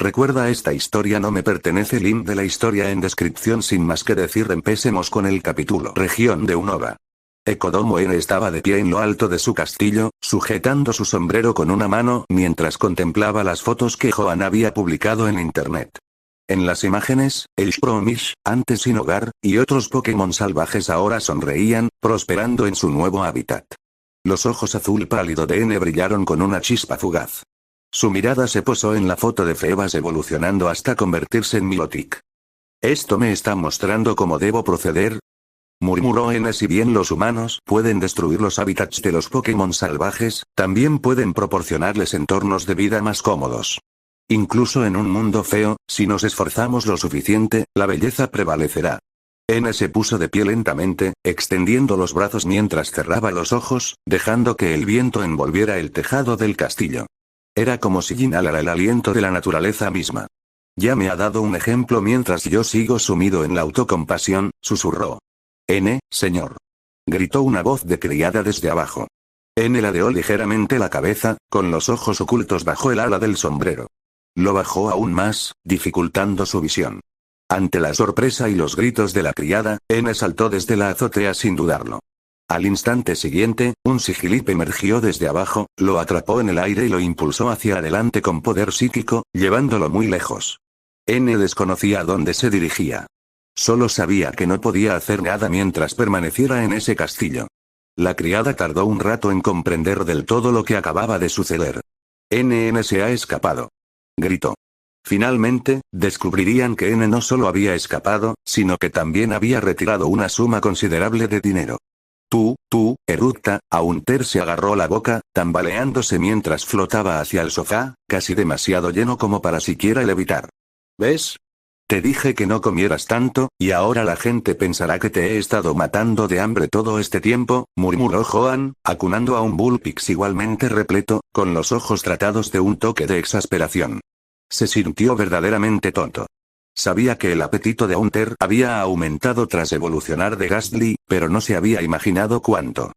Recuerda, esta historia no me pertenece. Link de la historia en descripción. Sin más que decir, empecemos con el capítulo. Región de Unova. Ekodomo N estaba de pie en lo alto de su castillo, sujetando su sombrero con una mano mientras contemplaba las fotos que Joan había publicado en internet. En las imágenes, el Shromish, antes sin hogar, y otros Pokémon salvajes ahora sonreían, prosperando en su nuevo hábitat. Los ojos azul pálido de N brillaron con una chispa fugaz. Su mirada se posó en la foto de Febas evolucionando hasta convertirse en Milotic. ¿Esto me está mostrando cómo debo proceder?, murmuró N. Si bien los humanos pueden destruir los hábitats de los Pokémon salvajes, también pueden proporcionarles entornos de vida más cómodos. Incluso en un mundo feo, si nos esforzamos lo suficiente, la belleza prevalecerá. N se puso de pie lentamente, extendiendo los brazos mientras cerraba los ojos, dejando que el viento envolviera el tejado del castillo. Era como si inhalara el aliento de la naturaleza misma. Ya me ha dado un ejemplo mientras yo sigo sumido en la autocompasión, susurró. N, señor. Gritó una voz de criada desde abajo. N ladeó ligeramente la cabeza, con los ojos ocultos bajo el ala del sombrero. Lo bajó aún más, dificultando su visión. Ante la sorpresa y los gritos de la criada, N saltó desde la azotea sin dudarlo. Al instante siguiente, un Sigilip emergió desde abajo, lo atrapó en el aire y lo impulsó hacia adelante con poder psíquico, llevándolo muy lejos. N desconocía a dónde se dirigía. Solo sabía que no podía hacer nada mientras permaneciera en ese castillo. La criada tardó un rato en comprender del todo lo que acababa de suceder. NN se ha escapado. Gritó. Finalmente, descubrirían que N no solo había escapado, sino que también había retirado una suma considerable de dinero. Eructa, Haunter se agarró la boca, tambaleándose mientras flotaba hacia el sofá, casi demasiado lleno como para siquiera levitar. ¿Ves? Te dije que no comieras tanto, y ahora la gente pensará que te he estado matando de hambre todo este tiempo, murmuró Joan, acunando a un Bullpix igualmente repleto, con los ojos tratados de un toque de exasperación. Se sintió verdaderamente tonto. Sabía que el apetito de Haunter había aumentado tras evolucionar de Gastly, pero no se había imaginado cuánto.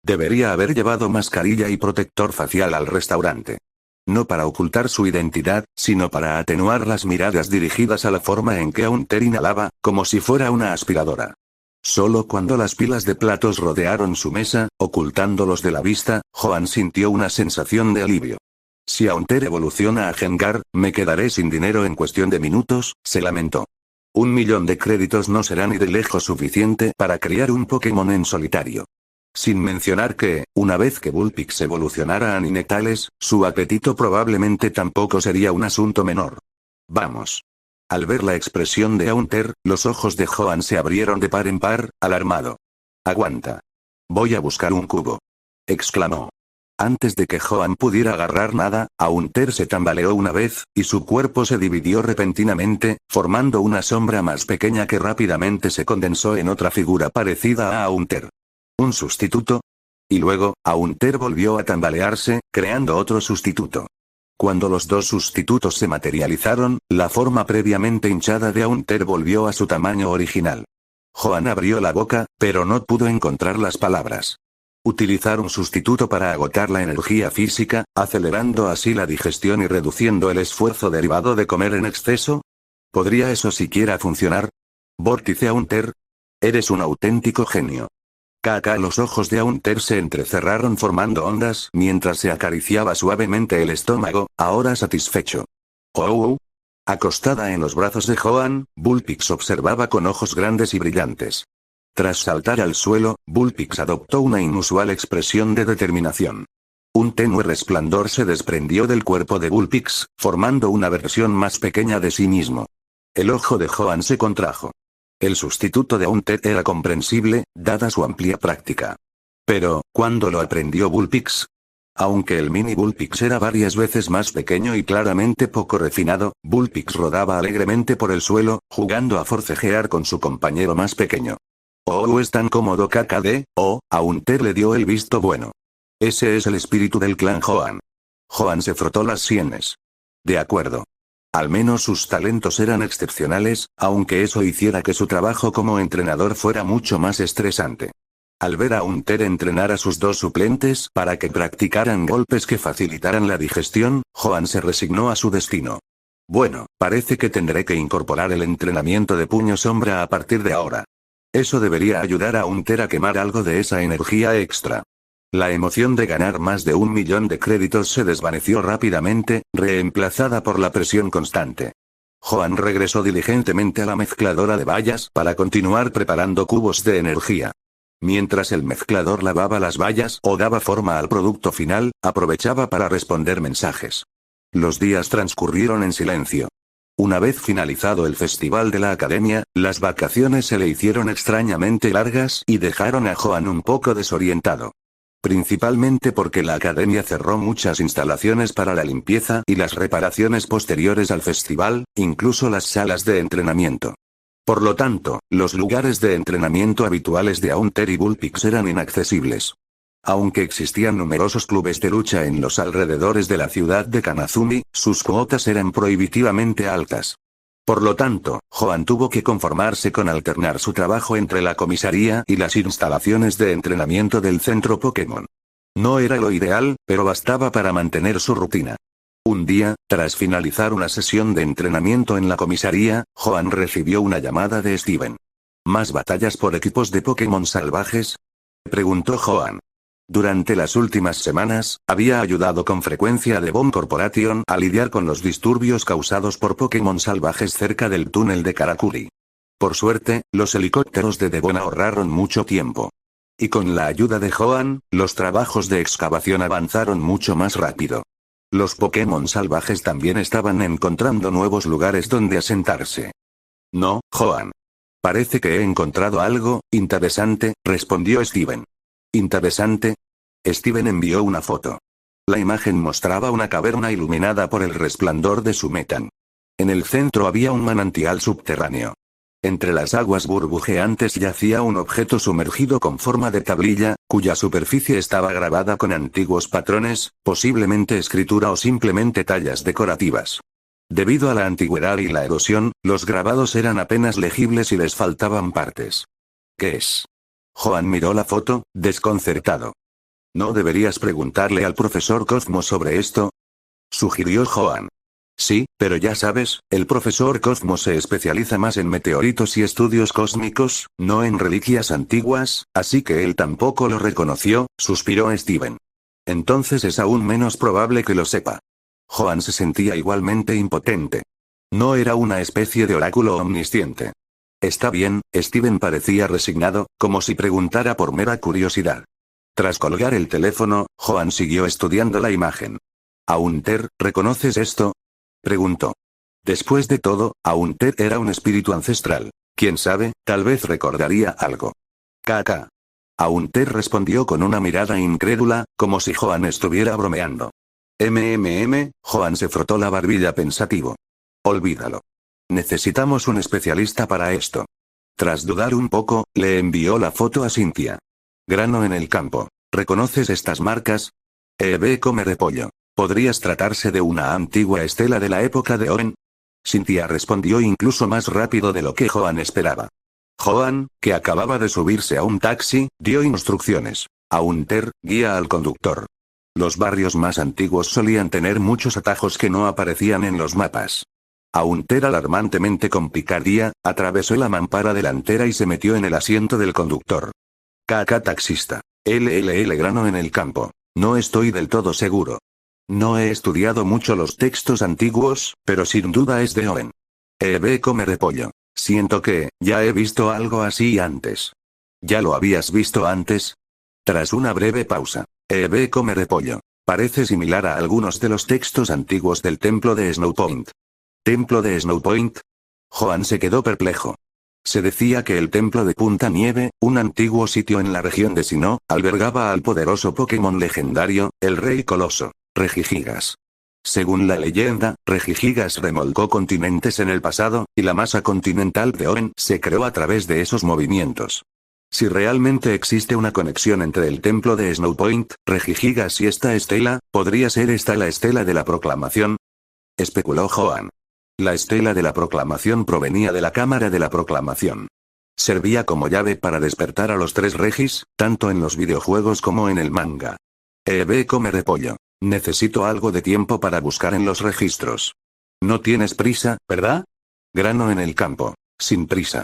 Debería haber llevado mascarilla y protector facial al restaurante. No para ocultar su identidad, sino para atenuar las miradas dirigidas a la forma en que Haunter inhalaba, como si fuera una aspiradora. Solo cuando las pilas de platos rodearon su mesa, ocultándolos de la vista, Joan sintió una sensación de alivio. Si Haunter evoluciona a Gengar, me quedaré sin dinero en cuestión de minutos, se lamentó. 1.000.000 de créditos no será ni de lejos suficiente para criar un Pokémon en solitario. Sin mencionar que, una vez que Bullpix evolucionara a Ninetales, su apetito probablemente tampoco sería un asunto menor. Vamos. Al ver la expresión de Haunter, los ojos de Joan se abrieron de par en par, alarmado. Aguanta. Voy a buscar un cubo. Exclamó. Antes de que Joan pudiera agarrar nada, Haunter se tambaleó una vez, y su cuerpo se dividió repentinamente, formando una sombra más pequeña que rápidamente se condensó en otra figura parecida a Haunter. ¿Un sustituto? Y luego, Haunter volvió a tambalearse, creando otro sustituto. Cuando los dos sustitutos se materializaron, la forma previamente hinchada de Haunter volvió a su tamaño original. Joan abrió la boca, pero no pudo encontrar las palabras. Utilizar un sustituto para agotar la energía física, acelerando así la digestión y reduciendo el esfuerzo derivado de comer en exceso. ¿Podría eso siquiera funcionar? Vórtice Haunter. Eres un auténtico genio. Los ojos de Haunter se entrecerraron formando ondas mientras se acariciaba suavemente el estómago, ahora satisfecho. Oh. Acostada en los brazos de Joan, Bullpix observaba con ojos grandes y brillantes. Tras saltar al suelo, Bullpix adoptó una inusual expresión de determinación. Un tenue resplandor se desprendió del cuerpo de Bullpix, formando una versión más pequeña de sí mismo. El ojo de Joan se contrajo. El sustituto de Haunter era comprensible, dada su amplia práctica. Pero, ¿cuándo lo aprendió Bullpix? Aunque el mini Bullpix era varias veces más pequeño y claramente poco refinado, Bullpix rodaba alegremente por el suelo, jugando a forcejear con su compañero más pequeño. Oh, es tan cómodo Haunter le dio el visto bueno. Ese es el espíritu del clan Joan. Joan se frotó las sienes. De acuerdo. Al menos sus talentos eran excepcionales, aunque eso hiciera que su trabajo como entrenador fuera mucho más estresante. Al ver a Haunter entrenar a sus dos suplentes para que practicaran golpes que facilitaran la digestión, Joan se resignó a su destino. Bueno, parece que tendré que incorporar el entrenamiento de puño sombra a partir de ahora. Eso debería ayudar a Hunter a quemar algo de esa energía extra. La emoción de ganar más de 1.000.000 de créditos se desvaneció rápidamente, reemplazada por la presión constante. Joan regresó diligentemente a la mezcladora de bayas para continuar preparando cubos de energía. Mientras el mezclador lavaba las bayas o daba forma al producto final, aprovechaba para responder mensajes. Los días transcurrieron en silencio. Una vez finalizado el festival de la academia, las vacaciones se le hicieron extrañamente largas y dejaron a Joan un poco desorientado. Principalmente porque la academia cerró muchas instalaciones para la limpieza y las reparaciones posteriores al festival, incluso las salas de entrenamiento. Por lo tanto, los lugares de entrenamiento habituales de Haunter y Bullpix eran inaccesibles. Aunque existían numerosos clubes de lucha en los alrededores de la ciudad de Kanazumi, sus cuotas eran prohibitivamente altas. Por lo tanto, Joan tuvo que conformarse con alternar su trabajo entre la comisaría y las instalaciones de entrenamiento del centro Pokémon. No era lo ideal, pero bastaba para mantener su rutina. Un día, tras finalizar una sesión de entrenamiento en la comisaría, Joan recibió una llamada de Steven. ¿Más batallas por equipos de Pokémon salvajes?, preguntó Joan. Durante las últimas semanas, había ayudado con frecuencia a The Bomb Corporation a lidiar con los disturbios causados por Pokémon salvajes cerca del túnel de Karakuri. Por suerte, los helicópteros de The Bomb ahorraron mucho tiempo. Y con la ayuda de Joan, los trabajos de excavación avanzaron mucho más rápido. Los Pokémon salvajes también estaban encontrando nuevos lugares donde asentarse. No, Joan. Parece que he encontrado algo interesante, respondió Steven. ¿Interesante? Steven envió una foto. La imagen mostraba una caverna iluminada por el resplandor de su metán. En el centro había un manantial subterráneo. Entre las aguas burbujeantes yacía un objeto sumergido con forma de tablilla, cuya superficie estaba grabada con antiguos patrones, posiblemente escritura o simplemente tallas decorativas. Debido a la antigüedad y la erosión, los grabados eran apenas legibles y les faltaban partes. ¿Qué es? Joan miró la foto, desconcertado. ¿No deberías preguntarle al profesor Cosmo sobre esto?, sugirió Joan. Sí, pero ya sabes, el profesor Cosmo se especializa más en meteoritos y estudios cósmicos, no en reliquias antiguas, así que él tampoco lo reconoció, suspiró Steven. Entonces es aún menos probable que lo sepa. Joan se sentía igualmente impotente. No era una especie de oráculo omnisciente. Está bien, Steven parecía resignado, como si preguntara por mera curiosidad. Tras colgar el teléfono, Joan siguió estudiando la imagen. «Haunter, ¿reconoces esto?», preguntó. Después de todo, Haunter era un espíritu ancestral. Quién sabe, tal vez recordaría algo. «Kaka». Haunter respondió con una mirada incrédula, como si Joan estuviera bromeando. Joan se frotó la barbilla pensativo. Olvídalo. Necesitamos un especialista para esto. Tras dudar un poco, le envió la foto a Cynthia. Grano en el campo. ¿Reconoces estas marcas? Come repollo. ¿Podrías tratarse de una antigua estela de la época de Owen? Cynthia respondió incluso más rápido de lo que Joan esperaba. Joan, que acababa de subirse a un taxi, dio instrucciones. Haunter, guía al conductor. Los barrios más antiguos solían tener muchos atajos que no aparecían en los mapas. Haunter, alarmantemente con picardía, atravesó la mampara delantera y se metió en el asiento del conductor. KK taxista. Grano en el campo. No estoy del todo seguro. No he estudiado mucho los textos antiguos, pero sin duda es de Owen. Come repollo. Siento que, ya he visto algo así antes. ¿Ya lo habías visto antes? Tras una breve pausa. Come repollo. Parece similar a algunos de los textos antiguos del templo de Snowpoint. ¿Templo de Snowpoint? Joan se quedó perplejo. Se decía que el templo de Punta Nieve, un antiguo sitio en la región de Sinnoh, albergaba al poderoso Pokémon legendario, el Rey Coloso, Regigigas. Según la leyenda, Regigigas remolcó continentes en el pasado, y la masa continental de Owen se creó a través de esos movimientos. Si realmente existe una conexión entre el templo de Snowpoint, Regigigas y esta estela, ¿podría ser esta la estela de la proclamación?, especuló Joan. La estela de la proclamación provenía de la cámara de la proclamación. Servía como llave para despertar a los tres Regis, tanto en los videojuegos como en el manga. Come repollo. Necesito algo de tiempo para buscar en los registros. No tienes prisa, ¿verdad? Grano en el campo. Sin prisa.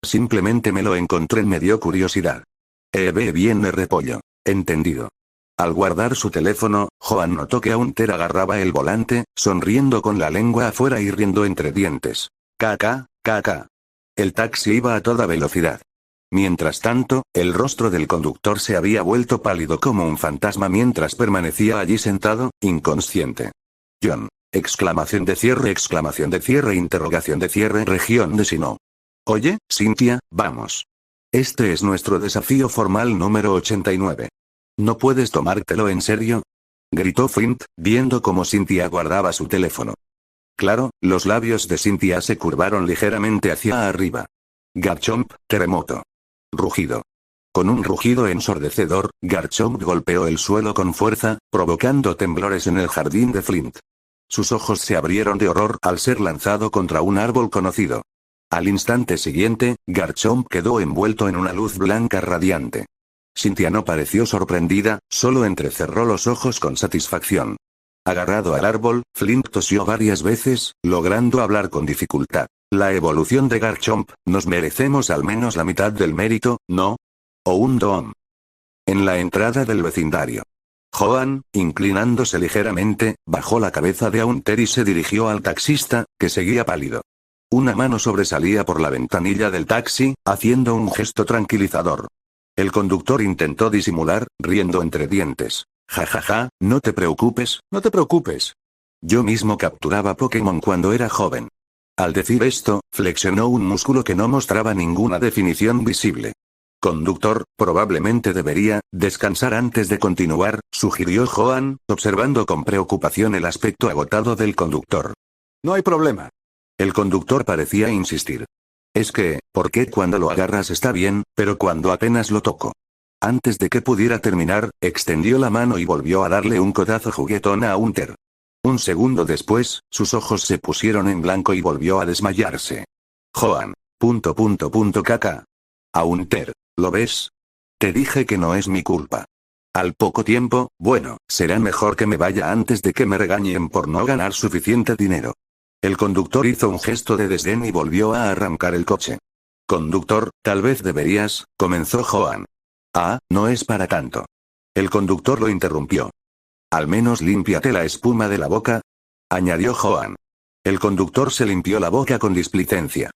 Simplemente me lo encontré, me dio curiosidad. Ve bien, repollo. Entendido. Al guardar su teléfono, Joan notó que Haunter agarraba el volante, sonriendo con la lengua afuera y riendo entre dientes. Caca. El taxi iba a toda velocidad. Mientras tanto, el rostro del conductor se había vuelto pálido como un fantasma mientras permanecía allí sentado, inconsciente. John. Exclamación de cierre, interrogación de cierre, región de Sinnoh. Oye, Cynthia, vamos. Este es nuestro desafío formal número 89. ¿No puedes tomártelo en serio? Gritó Flint, viendo cómo Cynthia guardaba su teléfono. Claro, los labios de Cynthia se curvaron ligeramente hacia arriba. Garchomp, terremoto. Rugido. Con un rugido ensordecedor, Garchomp golpeó el suelo con fuerza, provocando temblores en el jardín de Flint. Sus ojos se abrieron de horror al ser lanzado contra un árbol conocido. Al instante siguiente, Garchomp quedó envuelto en una luz blanca radiante. Cynthia no pareció sorprendida, solo entrecerró los ojos con satisfacción. Agarrado al árbol, Flint tosió varias veces, logrando hablar con dificultad. La evolución de Garchomp, nos merecemos al menos la mitad del mérito, ¿no? O un dom. En la entrada del vecindario. Joan, inclinándose ligeramente, bajó la cabeza de Haunter y se dirigió al taxista, que seguía pálido. Una mano sobresalía por la ventanilla del taxi, haciendo un gesto tranquilizador. El conductor intentó disimular, riendo entre dientes. Ja, no te preocupes, no te preocupes. Yo mismo capturaba Pokémon cuando era joven. Al decir esto, flexionó un músculo que no mostraba ninguna definición visible. Conductor, probablemente debería descansar antes de continuar, sugirió Joan, observando con preocupación el aspecto agotado del conductor. No hay problema. El conductor parecía insistir. Es que, ¿por qué cuando lo agarras está bien, pero cuando apenas lo toco? Antes de que pudiera terminar, extendió la mano y volvió a darle un codazo juguetón a Haunter. Un segundo después, sus ojos se pusieron en blanco y volvió a desmayarse. Joan. Caca. Haunter, ¿lo ves? Te dije que no es mi culpa. Al poco tiempo, bueno, será mejor que me vaya antes de que me regañen por no ganar suficiente dinero. El conductor hizo un gesto de desdén y volvió a arrancar el coche. Conductor, tal vez deberías, comenzó Joan. Ah, no es para tanto. El conductor lo interrumpió. Al menos límpiate la espuma de la boca, añadió Joan. El conductor se limpió la boca con displicencia.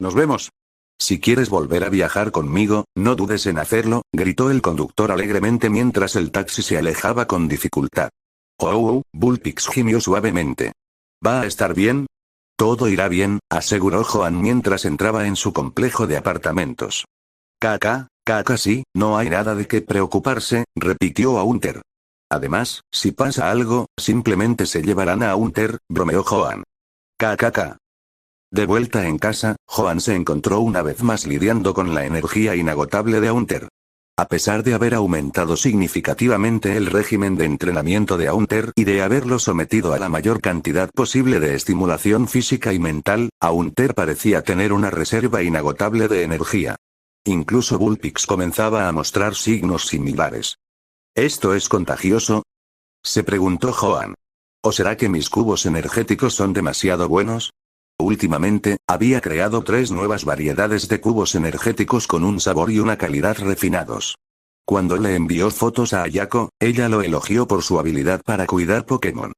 Nos vemos. Si quieres volver a viajar conmigo, no dudes en hacerlo, gritó el conductor alegremente mientras el taxi se alejaba con dificultad. Bullpix gimió suavemente. ¿Va a estar bien? Todo irá bien, aseguró Joan mientras entraba en su complejo de apartamentos. Caca, sí, no hay nada de qué preocuparse, repitió Haunter. Además, si pasa algo, simplemente se llevarán a Haunter, bromeó Joan. Caca. De vuelta en casa, Joan se encontró una vez más lidiando con la energía inagotable de Haunter. A pesar de haber aumentado significativamente el régimen de entrenamiento de Haunter y de haberlo sometido a la mayor cantidad posible de estimulación física y mental, Haunter parecía tener una reserva inagotable de energía. Incluso Bullpix comenzaba a mostrar signos similares. ¿Esto es contagioso?, se preguntó Joan. ¿O será que mis cubos energéticos son demasiado buenos? Últimamente, había creado 3 nuevas variedades de cubos energéticos con un sabor y una calidad refinados. Cuando le envió fotos a Ayako, ella lo elogió por su habilidad para cuidar Pokémon.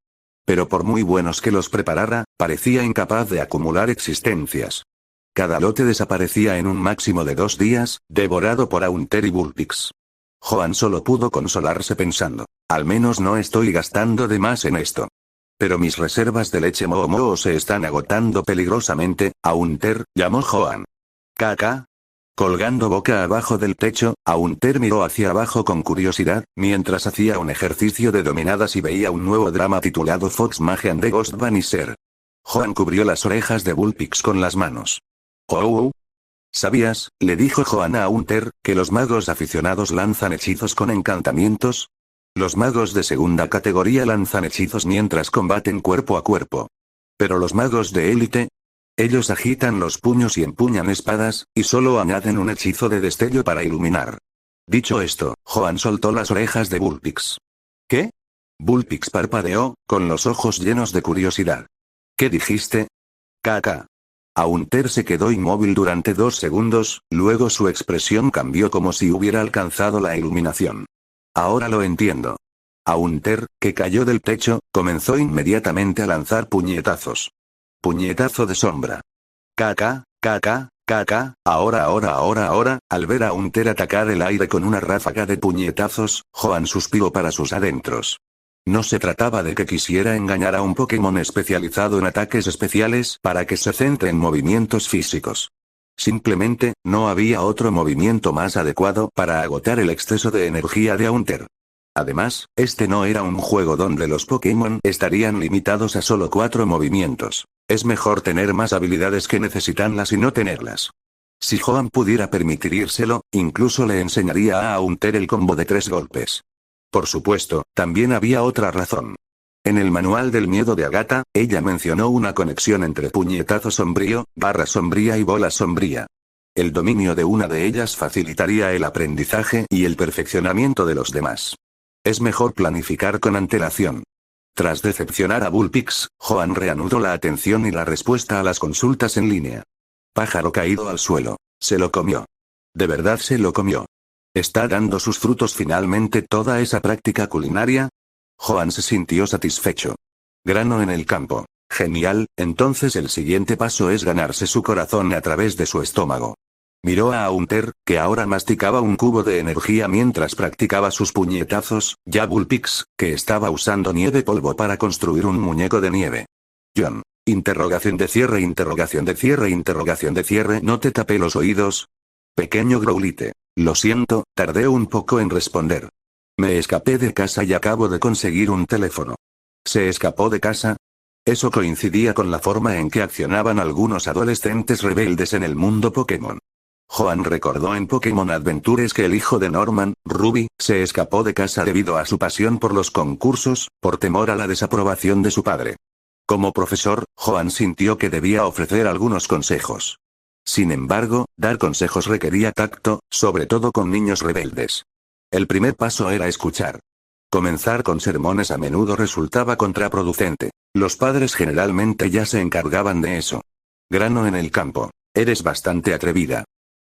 Pero por muy buenos que los preparara, parecía incapaz de acumular existencias. Cada lote desaparecía en un máximo de 2 días, devorado por Haunter y Bullpix. Joan solo pudo consolarse pensando, al menos no estoy gastando de más en esto. Pero mis reservas de leche Moo se están agotando peligrosamente, Haunter, llamó Joan. Caca. Colgando boca abajo del techo, Haunter miró hacia abajo con curiosidad, mientras hacía un ejercicio de dominadas y veía un nuevo drama titulado Fox Magian de Ghost Vanisher. Joan cubrió las orejas de Bullpix con las manos. ¿Sabías, le dijo Joan a Haunter, que los magos aficionados lanzan hechizos con encantamientos? Los magos de segunda categoría lanzan hechizos mientras combaten cuerpo a cuerpo. Pero los magos de élite, ellos agitan los puños y empuñan espadas, y solo añaden un hechizo de destello para iluminar. Dicho esto, Joan soltó las orejas de Bullpix. ¿Qué? Bullpix parpadeó, con los ojos llenos de curiosidad. ¿Qué dijiste? KK. Haunter se quedó inmóvil durante 2 segundos, luego su expresión cambió como si hubiera alcanzado la iluminación. Ahora lo entiendo. Haunter, que cayó del techo, comenzó inmediatamente a lanzar puñetazos. Puñetazo de sombra. KK, KK, KK, ahora, al ver a Haunter atacar el aire con una ráfaga de puñetazos, Joan suspiró para sus adentros. No se trataba de que quisiera engañar a un Pokémon especializado en ataques especiales para que se centre en movimientos físicos. Simplemente, no había otro movimiento más adecuado para agotar el exceso de energía de Haunter. Además, este no era un juego donde los Pokémon estarían limitados a solo 4 movimientos. Es mejor tener más habilidades que necesitarlas y no tenerlas. Si Joan pudiera permitírselo, incluso le enseñaría a Haunter el combo de 3 golpes. Por supuesto, también había otra razón. En el manual del miedo de Agatha, ella mencionó una conexión entre puñetazo sombrío, barra sombría y bola sombría. El dominio de una de ellas facilitaría el aprendizaje y el perfeccionamiento de los demás. Es mejor planificar con antelación. Tras decepcionar a Bullpix, Joan reanudó la atención y la respuesta a las consultas en línea. Pájaro caído al suelo. Se lo comió. De verdad se lo comió. ¿Está dando sus frutos finalmente toda esa práctica culinaria? Joan se sintió satisfecho. Grano en el campo. Genial, entonces el siguiente paso es ganarse su corazón a través de su estómago. Miró a Haunter, que ahora masticaba un cubo de energía mientras practicaba sus puñetazos, y a Bullpix, que estaba usando nieve polvo para construir un muñeco de nieve. John. Interrogación de cierre, ¿no te tapé los oídos? Pequeño Growlite. Lo siento, tardé un poco en responder. Me escapé de casa y acabo de conseguir un teléfono. ¿Se escapó de casa? Eso coincidía con la forma en que accionaban algunos adolescentes rebeldes en el mundo Pokémon. Joan recordó en Pokémon Adventures que el hijo de Norman, Ruby, se escapó de casa debido a su pasión por los concursos, por temor a la desaprobación de su padre. Como profesor, Joan sintió que debía ofrecer algunos consejos. Sin embargo, dar consejos requería tacto, sobre todo con niños rebeldes. El primer paso era escuchar. Comenzar con sermones a menudo resultaba contraproducente. Los padres generalmente ya se encargaban de eso. Grano en el campo. Eres bastante atrevida.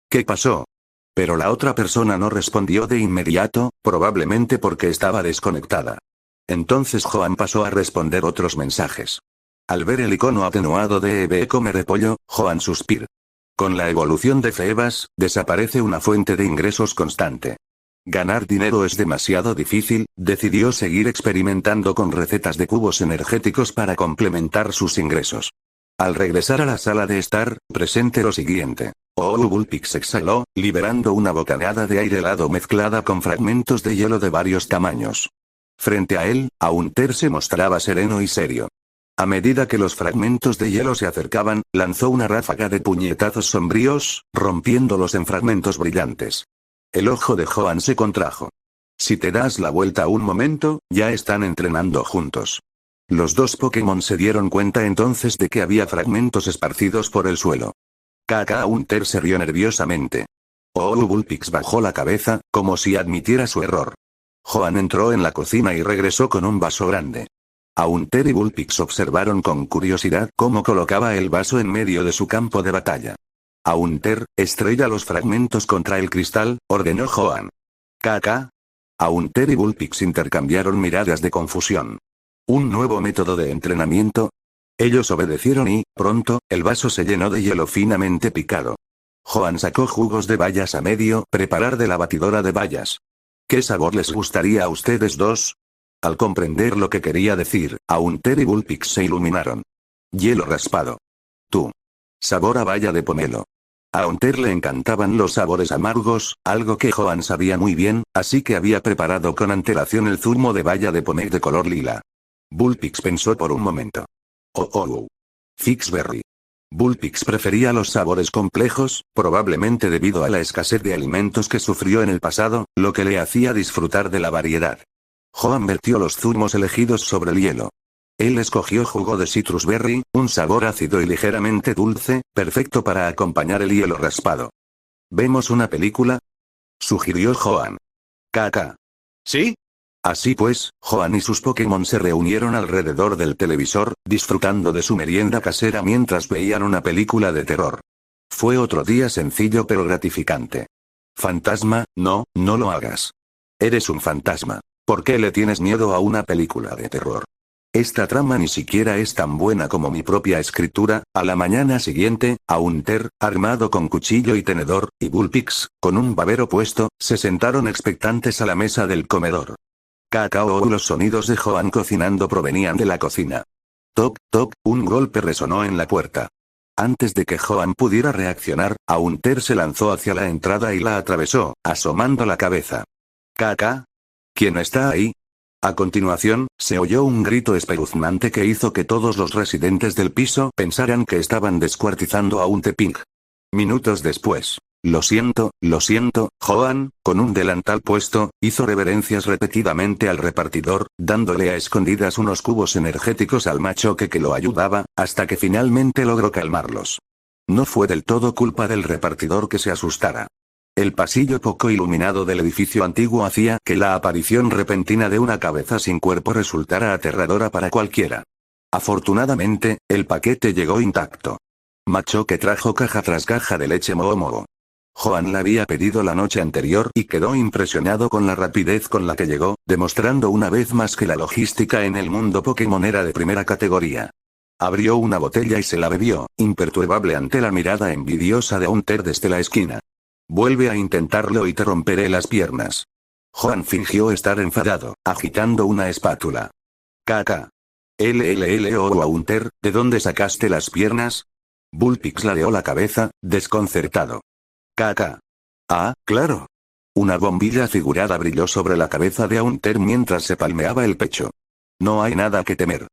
¿Qué pasó? Pero la otra persona no respondió de inmediato, probablemente porque estaba desconectada. Entonces Joan pasó a responder otros mensajes. Al ver el icono atenuado de Eve come repollo, Joan suspiró. Con la evolución de Feebas, desaparece una fuente de ingresos constante. Ganar dinero es demasiado difícil, decidió seguir experimentando con recetas de cubos energéticos para complementar sus ingresos. Al regresar a la sala de estar, presente lo siguiente. Bullpix exhaló, liberando una bocanada de aire helado mezclada con fragmentos de hielo de varios tamaños. Frente a él, Haunter se mostraba sereno y serio. A medida que los fragmentos de hielo se acercaban, lanzó una ráfaga de puñetazos sombríos, rompiéndolos en fragmentos brillantes. El ojo de Joan se contrajo. Si te das la vuelta un momento, ya están entrenando juntos. Los dos Pokémon se dieron cuenta entonces de que había fragmentos esparcidos por el suelo. Haunter se rió nerviosamente. Bullpix bajó la cabeza, como si admitiera su error. Joan entró en la cocina y regresó con un vaso grande. Haunter y Bullpix observaron con curiosidad cómo colocaba el vaso en medio de su campo de batalla. Haunter, estrella los fragmentos contra el cristal, ordenó Joan. Haunter y Bullpix intercambiaron miradas de confusión. ¿Un nuevo método de entrenamiento? Ellos obedecieron y, pronto, el vaso se llenó de hielo finamente picado. Joan sacó jugos de bayas a medio preparar de la batidora de bayas. ¿Qué sabor les gustaría a ustedes dos? Al comprender lo que quería decir, Haunter y Bullpix se iluminaron. Hielo raspado. Tú. Sabor a baya de pomelo. A Haunter le encantaban los sabores amargos, algo que Joan sabía muy bien, así que había preparado con antelación el zumo de baya de pomelo de color lila. Bullpix pensó por un momento. Fixberry. Bullpix prefería los sabores complejos, probablemente debido a la escasez de alimentos que sufrió en el pasado, lo que le hacía disfrutar de la variedad. Joan vertió los zumos elegidos sobre el hielo. Él escogió jugo de citrus berry, un sabor ácido y ligeramente dulce, perfecto para acompañar el hielo raspado. ¿Vemos una película? Sugirió Joan. ¿Sí? Así pues, Joan y sus Pokémon se reunieron alrededor del televisor, disfrutando de su merienda casera mientras veían una película de terror. Fue otro día sencillo pero gratificante. Fantasma, no, no lo hagas. Eres un fantasma. ¿Por qué le tienes miedo a una película de terror? Esta trama ni siquiera es tan buena como mi propia escritura. A la mañana siguiente, Haunter, armado con cuchillo y tenedor, y Bullpix, con un babero puesto, se sentaron expectantes a la mesa del comedor. Cacao. Los sonidos de Joan cocinando provenían de la cocina. Toc, toc, un golpe resonó en la puerta. Antes de que Joan pudiera reaccionar, Haunter se lanzó hacia la entrada y la atravesó, asomando la cabeza. ¿Caca? ¿Quién está ahí? A continuación, se oyó un grito espeluznante que hizo que todos los residentes del piso pensaran que estaban descuartizando a un Teping. Minutos después. Lo siento, Joan, con un delantal puesto, hizo reverencias repetidamente al repartidor, dándole a escondidas unos cubos energéticos al machoque que lo ayudaba, hasta que finalmente logró calmarlos. No fue del todo culpa del repartidor que se asustara. El pasillo poco iluminado del edificio antiguo hacía que la aparición repentina de una cabeza sin cuerpo resultara aterradora para cualquiera. Afortunadamente, el paquete llegó intacto. Machoque trajo caja tras caja de leche Momo. Joan la había pedido la noche anterior y quedó impresionado con la rapidez con la que llegó, demostrando una vez más que la logística en el mundo Pokémon era de primera categoría. Abrió una botella y se la bebió, imperturbable ante la mirada envidiosa de Haunter desde la esquina. Vuelve a intentarlo y te romperé las piernas. Joan fingió estar enfadado, agitando una espátula. Caca. Haunter, ¿de dónde sacaste las piernas? Bullpix ladeó la cabeza, desconcertado. Caca. Ah, claro. Una bombilla figurada brilló sobre la cabeza de Haunter mientras se palmeaba el pecho. No hay nada que temer.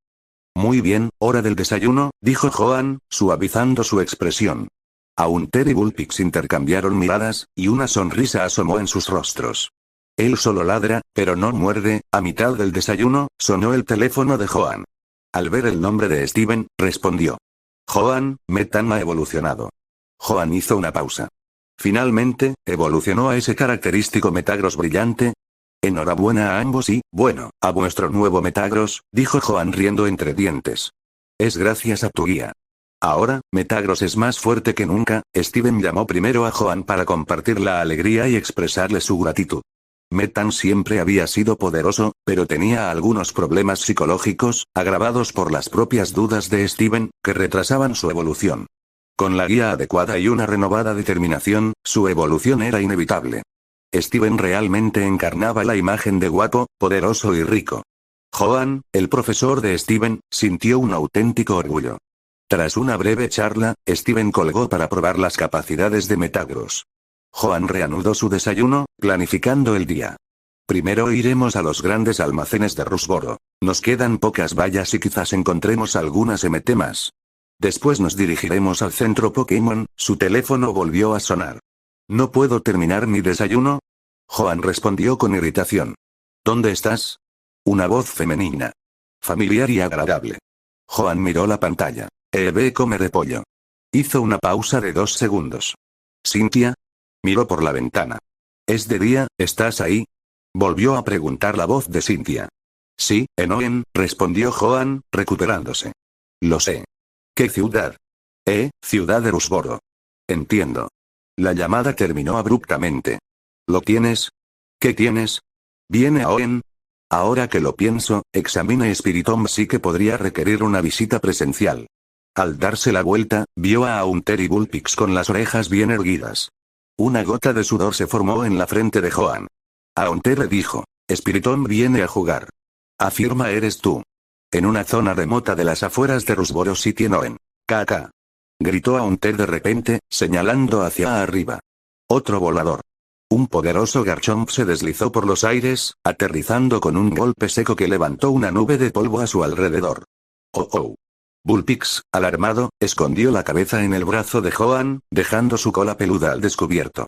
Muy bien, hora del desayuno, dijo Joan, suavizando su expresión. Haunter y Bullpix intercambiaron miradas, y una sonrisa asomó en sus rostros. Él solo ladra, pero no muerde. A mitad del desayuno, sonó el teléfono de Joan. Al ver el nombre de Steven, respondió. Joan, Metan ha evolucionado. Joan hizo una pausa. Finalmente, evolucionó a ese característico Metagross brillante. Enhorabuena a ambos y, bueno, a vuestro nuevo Metagross, dijo Joan riendo entre dientes. Es gracias a tu guía. Ahora, Metagross es más fuerte que nunca. Steven llamó primero a Joan para compartir la alegría y expresarle su gratitud. Metan siempre había sido poderoso, pero tenía algunos problemas psicológicos, agravados por las propias dudas de Steven, que retrasaban su evolución. Con la guía adecuada y una renovada determinación, su evolución era inevitable. Steven realmente encarnaba la imagen de guapo, poderoso y rico. Joan, el profesor de Steven, sintió un auténtico orgullo. Tras una breve charla, Steven colgó para probar las capacidades de Metagross. Joan reanudó su desayuno, planificando el día. Primero iremos a los grandes almacenes de Rusboro. Nos quedan pocas vallas y quizás encontremos algunas MT más. Después nos dirigiremos al centro Pokémon. Su teléfono volvió a sonar. ¿No puedo terminar mi desayuno? Joan respondió con irritación. ¿Dónde estás? Una voz femenina. Familiar y agradable. Joan miró la pantalla. Ve come repollo. Hizo una pausa de 2 segundos. ¿Cynthia? Miró por la ventana. ¿Es de día? ¿Estás ahí? Volvió a preguntar la voz de Cynthia. Sí, Enoen, respondió Joan, recuperándose. Lo sé. ¿Qué ciudad? Ciudad de Rusboro. Entiendo. La llamada terminó abruptamente. ¿Lo tienes? ¿Qué tienes? ¿Viene Oen? Ahora que lo pienso, Examine Spiritomb sí que podría requerir una visita presencial. Al darse la vuelta, vio a Haunter y Bullpix con las orejas bien erguidas. Una gota de sudor se formó en la frente de Joan. Haunter le dijo. Spiritomb viene a jugar. Afirma eres tú. En una zona remota de las afueras de Rusboro City Noen. Caca. Gritó Haunter de repente, señalando hacia arriba. Otro volador. Un poderoso Garchomp se deslizó por los aires, aterrizando con un golpe seco que levantó una nube de polvo a su alrededor. Oh oh. Bullpix, alarmado, escondió la cabeza en el brazo de Joan, dejando su cola peluda al descubierto.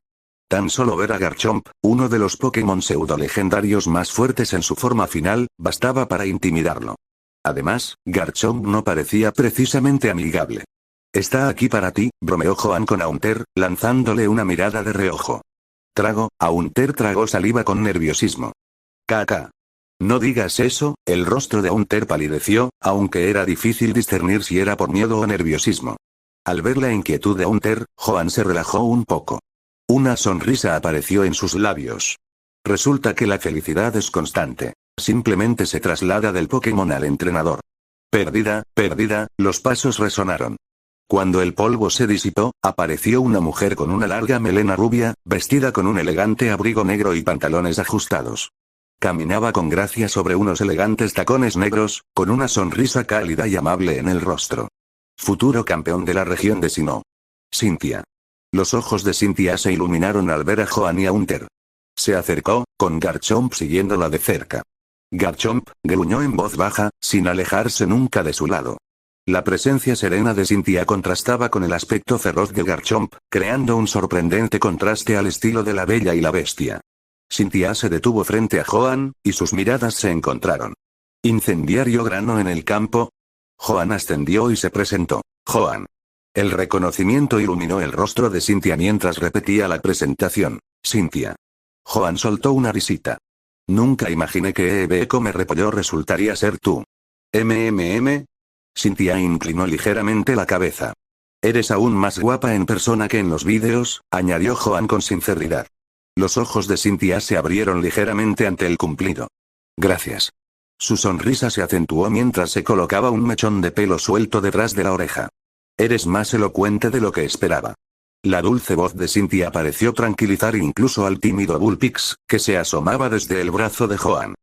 Tan solo ver a Garchomp, uno de los Pokémon pseudo-legendarios más fuertes en su forma final, bastaba para intimidarlo. Además, Garchomp no parecía precisamente amigable. Está aquí para ti, bromeó Joan con Haunter, lanzándole una mirada de reojo. Haunter tragó saliva con nerviosismo. Caca. No digas eso. El rostro de Haunter palideció, aunque era difícil discernir si era por miedo o nerviosismo. Al ver la inquietud de Haunter, Joan se relajó un poco. Una sonrisa apareció en sus labios. Resulta que la felicidad es constante. Simplemente se traslada del Pokémon al entrenador. Perdida, los pasos resonaron. Cuando el polvo se disipó, apareció una mujer con una larga melena rubia, vestida con un elegante abrigo negro y pantalones ajustados. Caminaba con gracia sobre unos elegantes tacones negros, con una sonrisa cálida y amable en el rostro. Futuro campeón de la región de Sinnoh. Cynthia. Los ojos de Cynthia se iluminaron al ver a Joan y a Haunter. Se acercó, con Garchomp siguiéndola de cerca. Garchomp gruñó en voz baja, sin alejarse nunca de su lado. La presencia serena de Cynthia contrastaba con el aspecto feroz de Garchomp, creando un sorprendente contraste al estilo de la Bella y la Bestia. Cynthia se detuvo frente a Joan, y sus miradas se encontraron. ¿Incendiario grano en el campo? Joan ascendió y se presentó. Joan. El reconocimiento iluminó el rostro de Cynthia mientras repetía la presentación. Cynthia. Joan soltó una risita. Nunca imaginé que Eve Come Repollo resultaría ser tú. Cynthia inclinó ligeramente la cabeza. Eres aún más guapa en persona que en los vídeos, añadió Joan con sinceridad. Los ojos de Cynthia se abrieron ligeramente ante el cumplido. Gracias. Su sonrisa se acentuó mientras se colocaba un mechón de pelo suelto detrás de la oreja. Eres más elocuente de lo que esperaba. La dulce voz de Cynthia pareció tranquilizar incluso al tímido Bullpix, que se asomaba desde el brazo de Joan.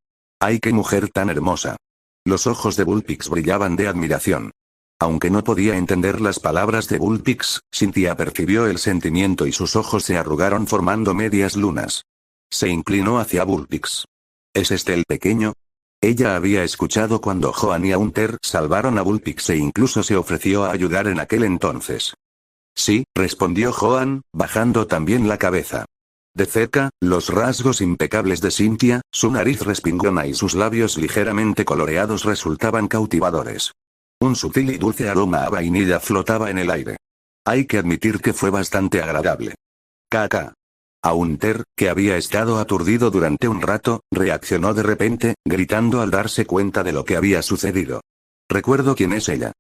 ¡Ay, qué mujer tan hermosa! Los ojos de Bullpix brillaban de admiración. Aunque no podía entender las palabras de Bullpix, Cynthia percibió el sentimiento y sus ojos se arrugaron formando medias lunas. Se inclinó hacia Bullpix. ¿Es este el pequeño? Ella había escuchado cuando Joan y Haunter salvaron a Bullpix e incluso se ofreció a ayudar en aquel entonces. Sí, respondió Joan, bajando también la cabeza. De cerca, los rasgos impecables de Cynthia, su nariz respingona y sus labios ligeramente coloreados resultaban cautivadores. Un sutil y dulce aroma a vainilla flotaba en el aire. Hay que admitir que fue bastante agradable. Caca. Haunter, que había estado aturdido durante un rato, reaccionó de repente, gritando al darse cuenta de lo que había sucedido. Recuerdo quién es ella.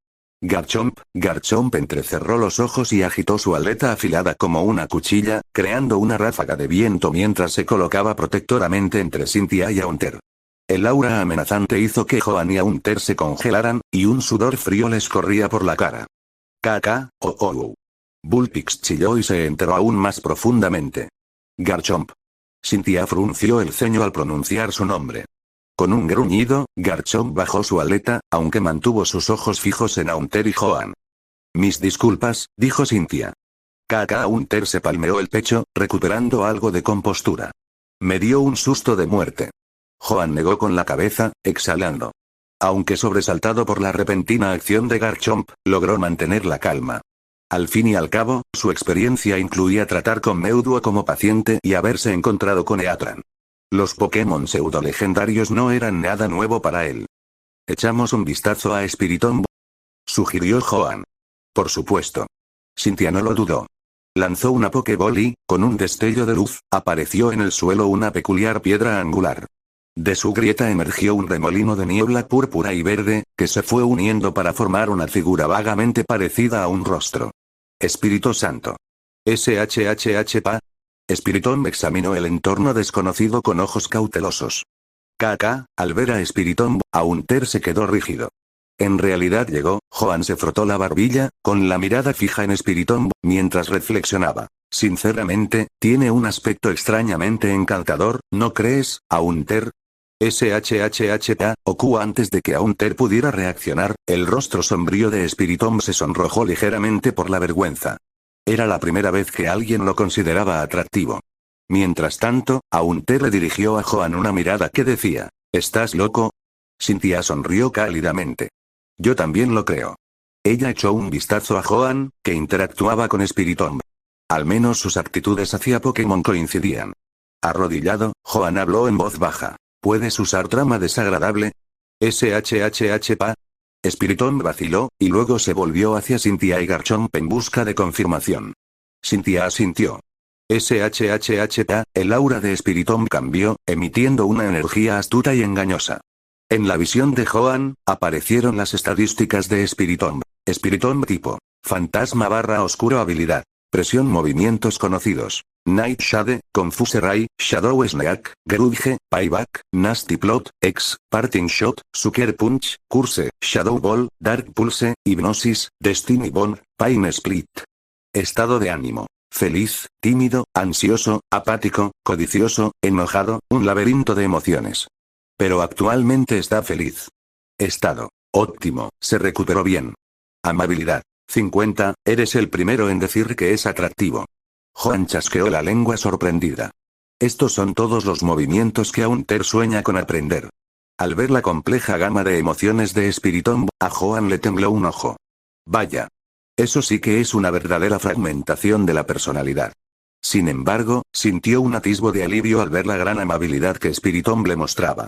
Garchomp entrecerró los ojos y agitó su aleta afilada como una cuchilla, creando una ráfaga de viento mientras se colocaba protectoramente entre Cynthia y Haunter. El aura amenazante hizo que Joan y Haunter se congelaran, y un sudor frío les corría por la cara. Bullpix chilló y se enterró aún más profundamente. Garchomp. Cynthia frunció el ceño al pronunciar su nombre. Con un gruñido, Garchomp bajó su aleta, aunque mantuvo sus ojos fijos en Haunter y Joan. Mis disculpas, dijo Cynthia. Haunter se palmeó el pecho, recuperando algo de compostura. Me dio un susto de muerte. Joan negó con la cabeza, exhalando. Aunque sobresaltado por la repentina acción de Garchomp, logró mantener la calma. Al fin y al cabo, su experiencia incluía tratar con Meowth como paciente y haberse encontrado con Eatran. Los Pokémon pseudo-legendarios no eran nada nuevo para él. ¿Echamos un vistazo a Spiritomb?, sugirió Joan. Por supuesto. Cynthia no lo dudó. Lanzó una Pokéball y, con un destello de luz, apareció en el suelo una peculiar piedra angular. De su grieta emergió un remolino de niebla púrpura y verde, que se fue uniendo para formar una figura vagamente parecida a un rostro. Espíritu Santo. SHHHPA. Spiritomb examinó el entorno desconocido con ojos cautelosos. Al ver a Spiritomb, Haunter se quedó rígido. En realidad llegó, Joan se frotó la barbilla, con la mirada fija en Spiritomb, mientras reflexionaba. Sinceramente, tiene un aspecto extrañamente encantador, ¿no crees, Haunter? SHHHPA, Oku. Antes de que Haunter pudiera reaccionar, el rostro sombrío de Spiritomb se sonrojó ligeramente por la vergüenza. Era la primera vez que alguien lo consideraba atractivo. Mientras tanto, Haunter le dirigió a Joan una mirada que decía, ¿estás loco? Cynthia sonrió cálidamente. Yo también lo creo. Ella echó un vistazo a Joan, que interactuaba con Spiritomb. Al menos sus actitudes hacia Pokémon coincidían. Arrodillado, Joan habló en voz baja. ¿Puedes usar trama desagradable? SHHHPA. Spiritomb vaciló, y luego se volvió hacia Cynthia y Garchomp en busca de confirmación. Cynthia asintió. SHHHTA, el aura de Spiritomb cambió, emitiendo una energía astuta y engañosa. En la visión de Joan, aparecieron las estadísticas de Spiritomb. Spiritomb tipo. Fantasma / oscuro habilidad. Presión movimientos conocidos. Night Shade, Confuse Ray, Shadow Sneak, Grudge, Payback, Nasty Plot, X, Parting Shot, Sucker Punch, Curse, Shadow Ball, Dark Pulse, Hipnosis, Destiny Bond, Pain Split. Estado de ánimo. Feliz, tímido, ansioso, apático, codicioso, enojado, un laberinto de emociones. Pero actualmente está feliz. Estado. Óptimo, se recuperó bien. Amabilidad. 50, eres el primero en decir que es atractivo. Joan chasqueó la lengua sorprendida. Estos son todos los movimientos que Haunter sueña con aprender. Al ver la compleja gama de emociones de Spiritomb, a Joan le tembló un ojo. Vaya. Eso sí que es una verdadera fragmentación de la personalidad. Sin embargo, sintió un atisbo de alivio al ver la gran amabilidad que Spiritomb le mostraba.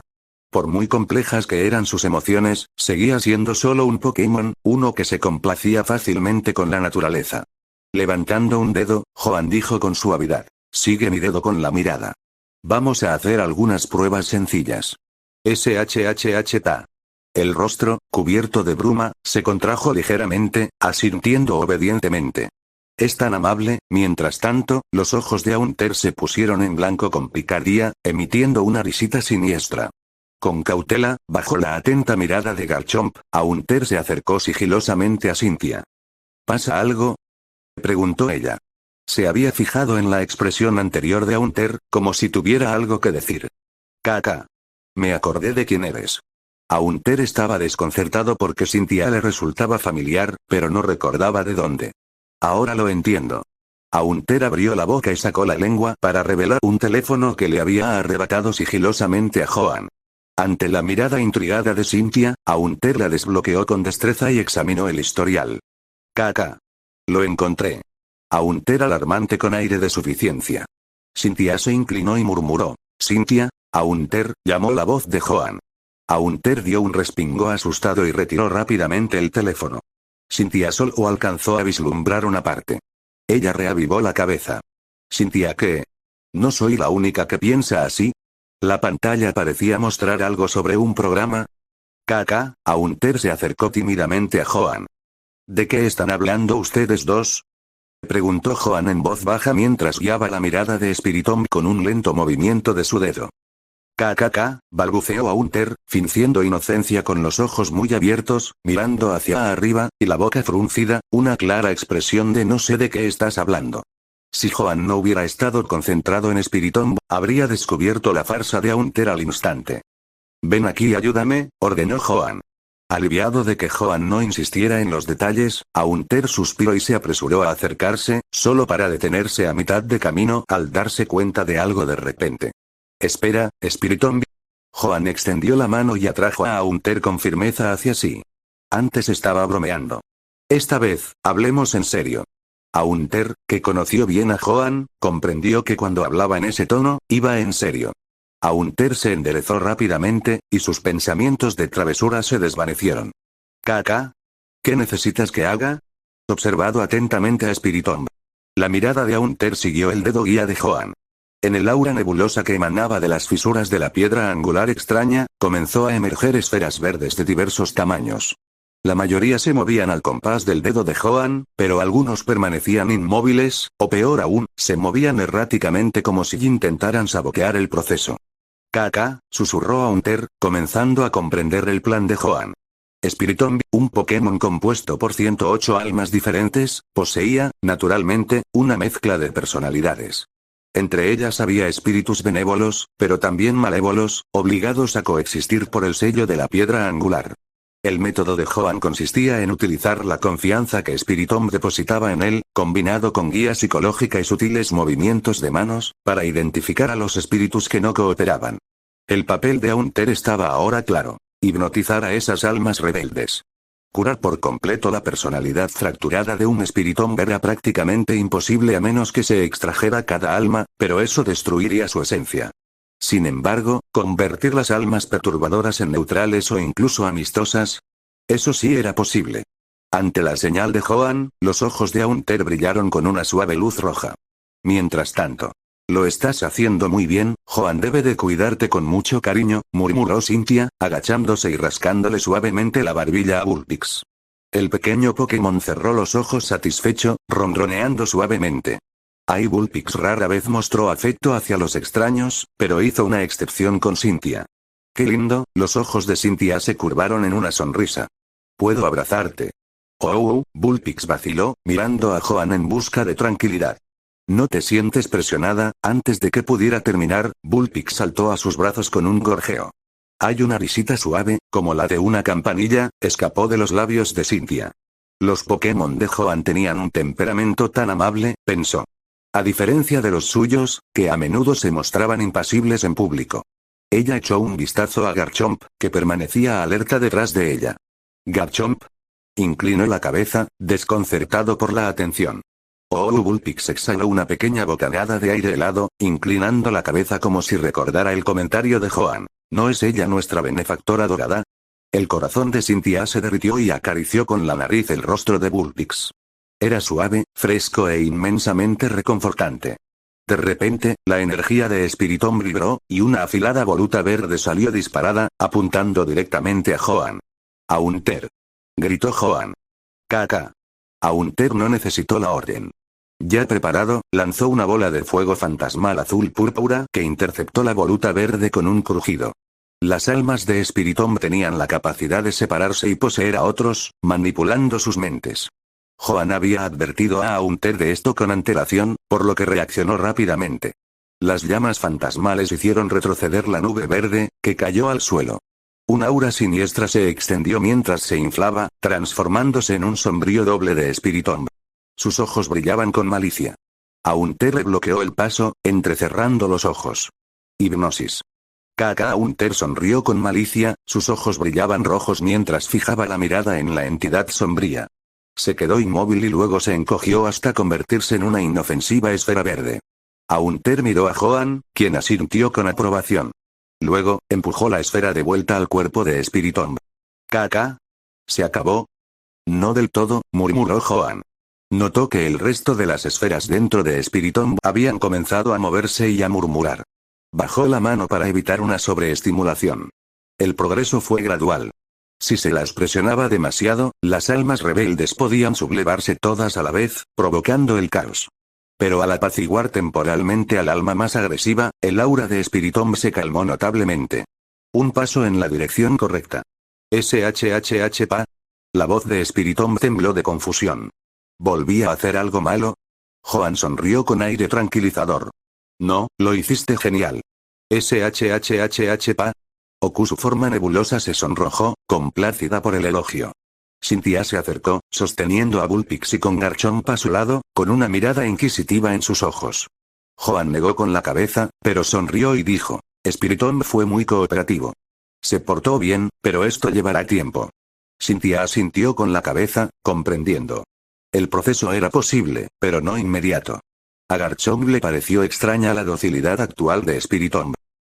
Por muy complejas que eran sus emociones, seguía siendo solo un Pokémon, uno que se complacía fácilmente con la naturaleza. Levantando un dedo, Joan dijo con suavidad. Sigue mi dedo con la mirada. Vamos a hacer algunas pruebas sencillas. SHHHTA. El rostro, cubierto de bruma, se contrajo ligeramente, asintiendo obedientemente. Es tan amable. Mientras tanto, los ojos de Haunter se pusieron en blanco con picardía, emitiendo una risita siniestra. Con cautela, bajo la atenta mirada de Garchomp, Haunter se acercó sigilosamente a Cynthia. ¿Pasa algo?, preguntó ella. Se había fijado en la expresión anterior de Haunter, como si tuviera algo que decir. Caca. Me acordé de quién eres. Haunter estaba desconcertado porque Cynthia le resultaba familiar, pero no recordaba de dónde. Ahora lo entiendo. Haunter abrió la boca y sacó la lengua para revelar un teléfono que le había arrebatado sigilosamente a Joan. Ante la mirada intrigada de Cynthia, Haunter la desbloqueó con destreza y examinó el historial. Caca. Lo encontré. Haunter alarmante con aire de suficiencia. Cynthia se inclinó y murmuró. Cynthia, Haunter, llamó la voz de Joan. Haunter dio un respingo asustado y retiró rápidamente el teléfono. Cynthia solo alcanzó a vislumbrar una parte. Ella reavivó la cabeza. Cynthia, ¿qué? ¿No soy la única que piensa así? La pantalla parecía mostrar algo sobre un programa. Caca, Haunter se acercó tímidamente a Joan. ¿De qué están hablando ustedes dos?, preguntó Joan en voz baja mientras guiaba la mirada de Spiritomb con un lento movimiento de su dedo. KKK, balbuceó Haunter, fingiendo inocencia con los ojos muy abiertos, mirando hacia arriba, y la boca fruncida, una clara expresión de no sé de qué estás hablando. Si Joan no hubiera estado concentrado en Spiritomb, habría descubierto la farsa de Haunter al instante. Ven aquí y ayúdame, ordenó Joan. Aliviado de que Joan no insistiera en los detalles, Haunter suspiró y se apresuró a acercarse, solo para detenerse a mitad de camino al darse cuenta de algo de repente. Espera, Spiritomb. Joan extendió la mano y atrajo a Haunter con firmeza hacia sí. Antes estaba bromeando. Esta vez, hablemos en serio. Haunter, que conoció bien a Joan, comprendió que cuando hablaba en ese tono, iba en serio. Haunter se enderezó rápidamente, y sus pensamientos de travesura se desvanecieron. ¿Caca? ¿Qué necesitas que haga? Observado atentamente a Spiritomb. La mirada de Haunter siguió el dedo guía de Joan. En el aura nebulosa que emanaba de las fisuras de la piedra angular extraña, comenzó a emerger esferas verdes de diversos tamaños. La mayoría se movían al compás del dedo de Joan, pero algunos permanecían inmóviles, o peor aún, se movían erráticamente como si intentaran sabotear el proceso. «Caca», susurró Haunter, comenzando a comprender el plan de Joan. Spiritomb, un Pokémon compuesto por 108 almas diferentes, poseía, naturalmente, una mezcla de personalidades. Entre ellas había espíritus benévolos, pero también malévolos, obligados a coexistir por el sello de la piedra angular. El método de Joan consistía en utilizar la confianza que Spiritomb depositaba en él, combinado con guía psicológica y sutiles movimientos de manos, para identificar a los espíritus que no cooperaban. El papel de Haunter estaba ahora claro. Hipnotizar a esas almas rebeldes. Curar por completo la personalidad fracturada de un Spiritomb era prácticamente imposible a menos que se extrajera cada alma, pero eso destruiría su esencia. Sin embargo, convertir las almas perturbadoras en neutrales o incluso amistosas, eso sí era posible. Ante la señal de Joan, los ojos de Haunter brillaron con una suave luz roja. Mientras tanto. Lo estás haciendo muy bien, Joan debe de cuidarte con mucho cariño, murmuró Cynthia, agachándose y rascándole suavemente la barbilla a Bullpix. El pequeño Pokémon cerró los ojos satisfecho, ronroneando suavemente. Bullpix rara vez mostró afecto hacia los extraños, pero hizo una excepción con Cynthia. ¡Qué lindo! Los ojos de Cynthia se curvaron en una sonrisa. ¿Puedo abrazarte? Oh, Bullpix vaciló, mirando a Joan en busca de tranquilidad. ¿No te sientes presionada? Antes de que pudiera terminar, Bullpix saltó a sus brazos con un gorjeo. Hay una risita suave, como la de una campanilla, escapó de los labios de Cynthia. Los Pokémon de Joan tenían un temperamento tan amable, pensó. A diferencia de los suyos, que a menudo se mostraban impasibles en público. Ella echó un vistazo a Garchomp, que permanecía alerta detrás de ella. ¿Garchomp? Inclinó la cabeza, desconcertado por la atención. Bullpix exhaló una pequeña bocanada de aire helado, inclinando la cabeza como si recordara el comentario de Joan. ¿No es ella nuestra benefactora dorada? El corazón de Cynthia se derritió y acarició con la nariz el rostro de Bullpix. Era suave, fresco e inmensamente reconfortante. De repente, la energía de Spiritomb vibró, y una afilada voluta verde salió disparada, apuntando directamente a Joan. ¡Haunter! Gritó Joan. ¡Caca! Haunter no necesitó la orden. Ya preparado, lanzó una bola de fuego fantasmal azul púrpura que interceptó la voluta verde con un crujido. Las almas de Spiritomb tenían la capacidad de separarse y poseer a otros, manipulando sus mentes. Joan había advertido a Haunter de esto con antelación, por lo que reaccionó rápidamente. Las llamas fantasmales hicieron retroceder la nube verde, que cayó al suelo. Un aura siniestra se extendió mientras se inflaba, transformándose en un sombrío doble de Spiritomb. Sus ojos brillaban con malicia. Haunter le bloqueó el paso, entrecerrando los ojos. Hipnosis. Haunter sonrió con malicia, sus ojos brillaban rojos mientras fijaba la mirada en la entidad sombría. Se quedó inmóvil y luego se encogió hasta convertirse en una inofensiva esfera verde. Haunter miró a Joan, quien asintió con aprobación. Luego, empujó la esfera de vuelta al cuerpo de Spiritomb. ¿Se acabó? No del todo, murmuró Joan. Notó que el resto de las esferas dentro de Spiritomb habían comenzado a moverse y a murmurar. Bajó la mano para evitar una sobreestimulación. El progreso fue gradual. Si se las presionaba demasiado, las almas rebeldes podían sublevarse todas a la vez, provocando el caos. Pero al apaciguar temporalmente al alma más agresiva, el aura de Spiritomb se calmó notablemente. Un paso en la dirección correcta. SHHH-PA. La voz de Spiritomb tembló de confusión. ¿Volvía a hacer algo malo? Joan sonrió con aire tranquilizador. No, lo hiciste genial. SHHHH-PA. Su forma nebulosa se sonrojó, complacida por el elogio. Cynthia se acercó, sosteniendo a Bullpix y con Garchomp a su lado, con una mirada inquisitiva en sus ojos. Joan negó con la cabeza, pero sonrió y dijo, Spiritomb fue muy cooperativo. Se portó bien, pero esto llevará tiempo. Cynthia asintió con la cabeza, comprendiendo. El proceso era posible, pero no inmediato. A Garchomp le pareció extraña la docilidad actual de Spiritomb.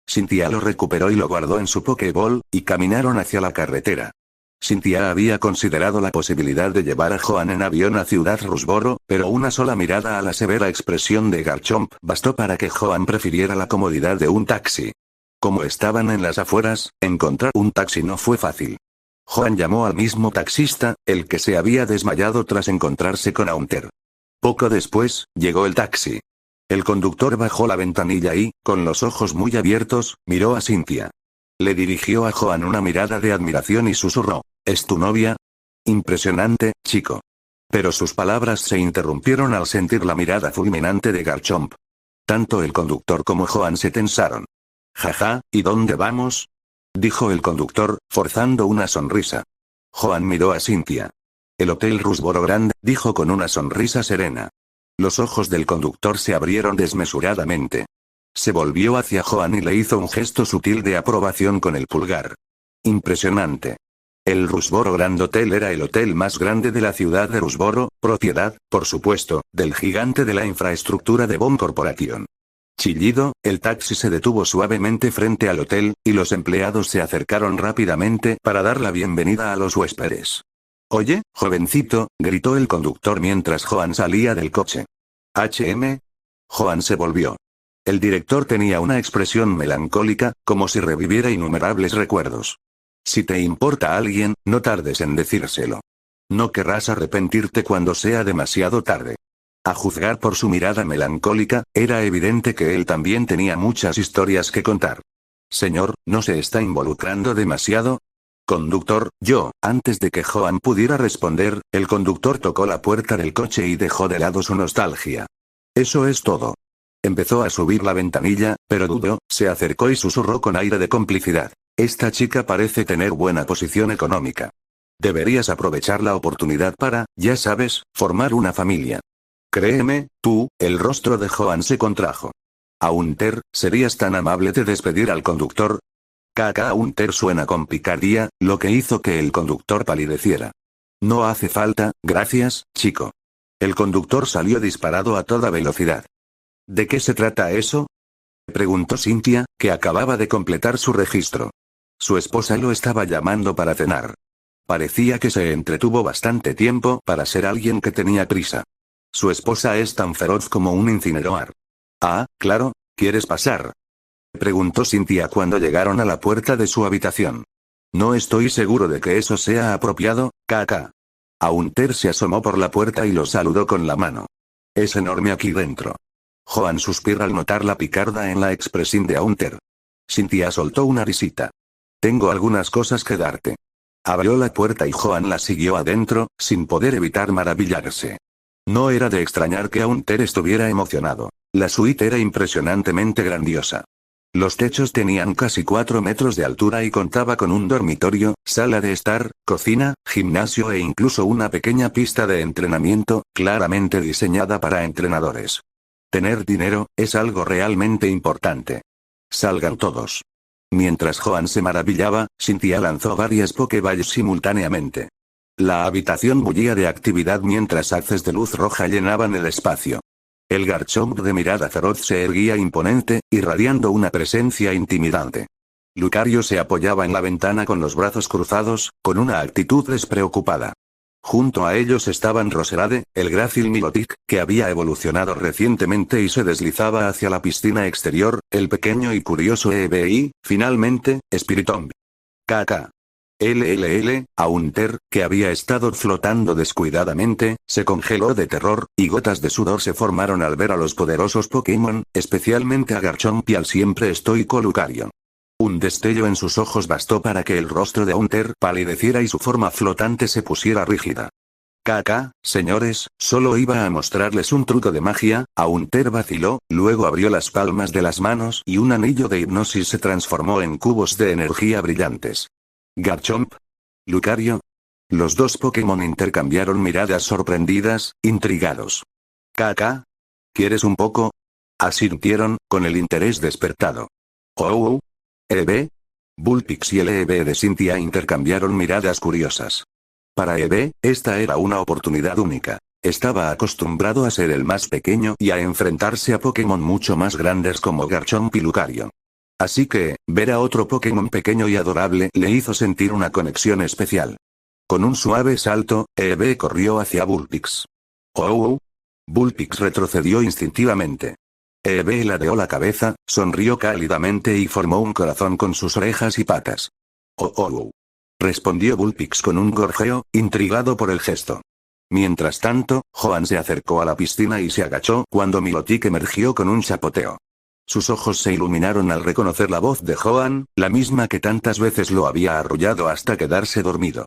Cynthia lo recuperó y lo guardó en su Pokéball, y caminaron hacia la carretera. Cynthia había considerado la posibilidad de llevar a Joan en avión a Ciudad Rusboro, pero una sola mirada a la severa expresión de Garchomp bastó para que Joan prefiriera la comodidad de un taxi. Como estaban en las afueras, encontrar un taxi no fue fácil. Joan llamó al mismo taxista, el que se había desmayado tras encontrarse con Haunter. Poco después, llegó el taxi. El conductor bajó la ventanilla y, con los ojos muy abiertos, miró a Cynthia. Le dirigió a Joan una mirada de admiración y susurró, ¿es tu novia? Impresionante, chico. Pero sus palabras se interrumpieron al sentir la mirada fulminante de Garchomp. Tanto el conductor como Joan se tensaron. Jaja, ¿y dónde vamos? Dijo el conductor, forzando una sonrisa. Joan miró a Cynthia. El Hotel Rusboro Grand, dijo con una sonrisa serena. Los ojos del conductor se abrieron desmesuradamente. Se volvió hacia Joan y le hizo un gesto sutil de aprobación con el pulgar. Impresionante. El Rusboro Grand Hotel era el hotel más grande de la ciudad de Rusboro, propiedad, por supuesto, del gigante de la infraestructura de Bomb Corporation. Chillido, el taxi se detuvo suavemente frente al hotel, y los empleados se acercaron rápidamente para dar la bienvenida a los huéspedes. Oye, jovencito, gritó el conductor mientras Joan salía del coche. ¿HM? Joan se volvió. El director tenía una expresión melancólica, como si reviviera innumerables recuerdos. Si te importa alguien, no tardes en decírselo. No querrás arrepentirte cuando sea demasiado tarde. A juzgar por su mirada melancólica, era evidente que él también tenía muchas historias que contar. Señor, ¿no se está involucrando demasiado? Conductor, yo. Antes de que Joan pudiera responder, el conductor tocó la puerta del coche y dejó de lado su nostalgia. Eso es todo. Empezó a subir la ventanilla, pero dudó, se acercó y susurró con aire de complicidad. Esta chica parece tener buena posición económica. Deberías aprovechar la oportunidad para, ya sabes, formar una familia. Créeme, tú. El rostro de Joan se contrajo. Aunter, ¿serías tan amable de despedir al conductor? Aunter suena con picardía, lo que hizo que el conductor palideciera. No hace falta, gracias, chico. El conductor salió disparado a toda velocidad. ¿De qué se trata eso? Preguntó Cynthia, que acababa de completar su registro. Su esposa lo estaba llamando para cenar. Parecía que se entretuvo bastante tiempo para ser alguien que tenía prisa. Su esposa es tan feroz como un incineroar. Ah, claro, ¿quieres pasar? Preguntó Cynthia cuando llegaron a la puerta de su habitación. No estoy seguro de que eso sea apropiado, Kaka. Aunter se asomó por la puerta y lo saludó con la mano. Es enorme aquí dentro. Joan suspiró al notar la picarda en la expresión de Aunter. Cynthia soltó una risita. Tengo algunas cosas que darte. Abrió la puerta y Joan la siguió adentro, sin poder evitar maravillarse. No era de extrañar que Aunter estuviera emocionado. La suite era impresionantemente grandiosa. Los techos tenían casi 4 metros de altura y contaba con un dormitorio, sala de estar, cocina, gimnasio e incluso una pequeña pista de entrenamiento, claramente diseñada para entrenadores. Tener dinero, es algo realmente importante. Salgan todos. Mientras Joan se maravillaba, Cynthia lanzó varias Pokéballs simultáneamente. La habitación bullía de actividad mientras haces de luz roja llenaban el espacio. El Garchomp de mirada feroz se erguía imponente, irradiando una presencia intimidante. Lucario se apoyaba en la ventana con los brazos cruzados, con una actitud despreocupada. Junto a ellos estaban Roserade, el grácil Milotic, que había evolucionado recientemente y se deslizaba hacia la piscina exterior, el pequeño y curioso Eevee y, finalmente, Spiritomb. KK. Aunter, que había estado flotando descuidadamente, se congeló de terror, y gotas de sudor se formaron al ver a los poderosos Pokémon, especialmente a Garchomp y al siempre estoico Lucario. Un destello en sus ojos bastó para que el rostro de Aunter palideciera y su forma flotante se pusiera rígida. Señores, solo iba a mostrarles un truco de magia. Aunter vaciló, luego abrió las palmas de las manos y un anillo de hipnosis se transformó en cubos de energía brillantes. Garchomp. Lucario. Los dos Pokémon intercambiaron miradas sorprendidas, intrigados. ¿Quieres un poco? Asintieron, con el interés despertado. Oh. ¿Eevee? Bullpix y el Eevee de Cynthia intercambiaron miradas curiosas. Para Eevee, esta era una oportunidad única. Estaba acostumbrado a ser el más pequeño y a enfrentarse a Pokémon mucho más grandes como Garchomp y Lucario. Así que, ver a otro Pokémon pequeño y adorable le hizo sentir una conexión especial. Con un suave salto, Eevee corrió hacia Bullpix. Oh. Bullpix retrocedió instintivamente. Eevee ladeó la cabeza, sonrió cálidamente y formó un corazón con sus orejas y patas. Oh. Respondió Bullpix con un gorjeo, intrigado por el gesto. Mientras tanto, Joan se acercó a la piscina y se agachó cuando Milotic emergió con un chapoteo. Sus ojos se iluminaron al reconocer la voz de Joan, la misma que tantas veces lo había arrullado hasta quedarse dormido.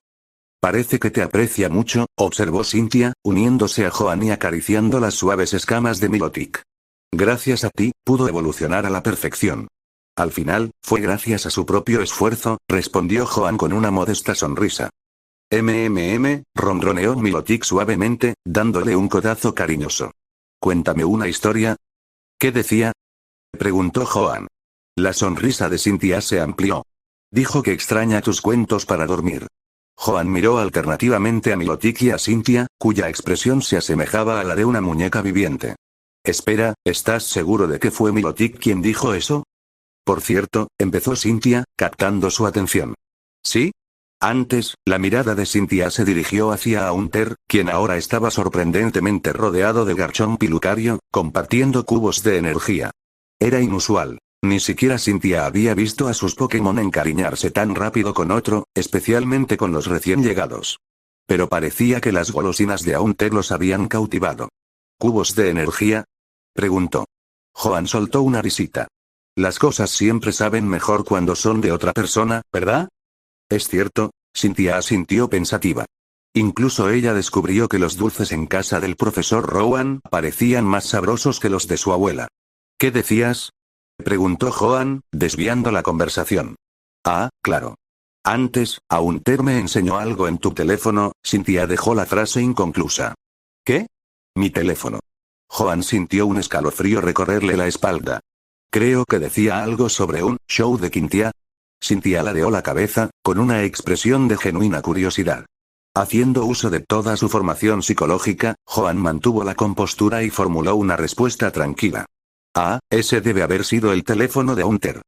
Parece que te aprecia mucho, observó Cynthia, uniéndose a Joan y acariciando las suaves escamas de Milotic. Gracias a ti, pudo evolucionar a la perfección. Al final, fue gracias a su propio esfuerzo, respondió Joan con una modesta sonrisa. Ronroneó Milotic suavemente, dándole un codazo cariñoso. Cuéntame una historia. ¿Qué decía? Preguntó Joan. La sonrisa de Cynthia se amplió. Dijo que extraña tus cuentos para dormir. Joan miró alternativamente a Milotic y a Cynthia, cuya expresión se asemejaba a la de una muñeca viviente. Espera, ¿estás seguro de que fue Milotic quien dijo eso? Por cierto, empezó Cynthia, captando su atención. ¿Sí? Antes, la mirada de Cynthia se dirigió hacia Haunter, quien ahora estaba sorprendentemente rodeado de Garchomp y Lucario, compartiendo cubos de energía. Era inusual. Ni siquiera Cynthia había visto a sus Pokémon encariñarse tan rápido con otro, especialmente con los recién llegados. Pero parecía que las golosinas de Haunter los habían cautivado. ¿Cubos de energía?, preguntó. Joan soltó una risita. Las cosas siempre saben mejor cuando son de otra persona, ¿verdad? Es cierto, Cynthia asintió pensativa. Incluso ella descubrió que los dulces en casa del profesor Rowan parecían más sabrosos que los de su abuela. ¿Qué decías?, preguntó Joan, desviando la conversación. Ah, claro. Antes, Haunter me enseñó algo en tu teléfono. Cynthia dejó la frase inconclusa. ¿Qué? Mi teléfono. Joan sintió un escalofrío recorrerle la espalda. Creo que decía algo sobre un show de Quintia. Cynthia ladeó la cabeza, con una expresión de genuina curiosidad. Haciendo uso de toda su formación psicológica, Joan mantuvo la compostura y formuló una respuesta tranquila. Ah, ese debe haber sido el teléfono de Haunter.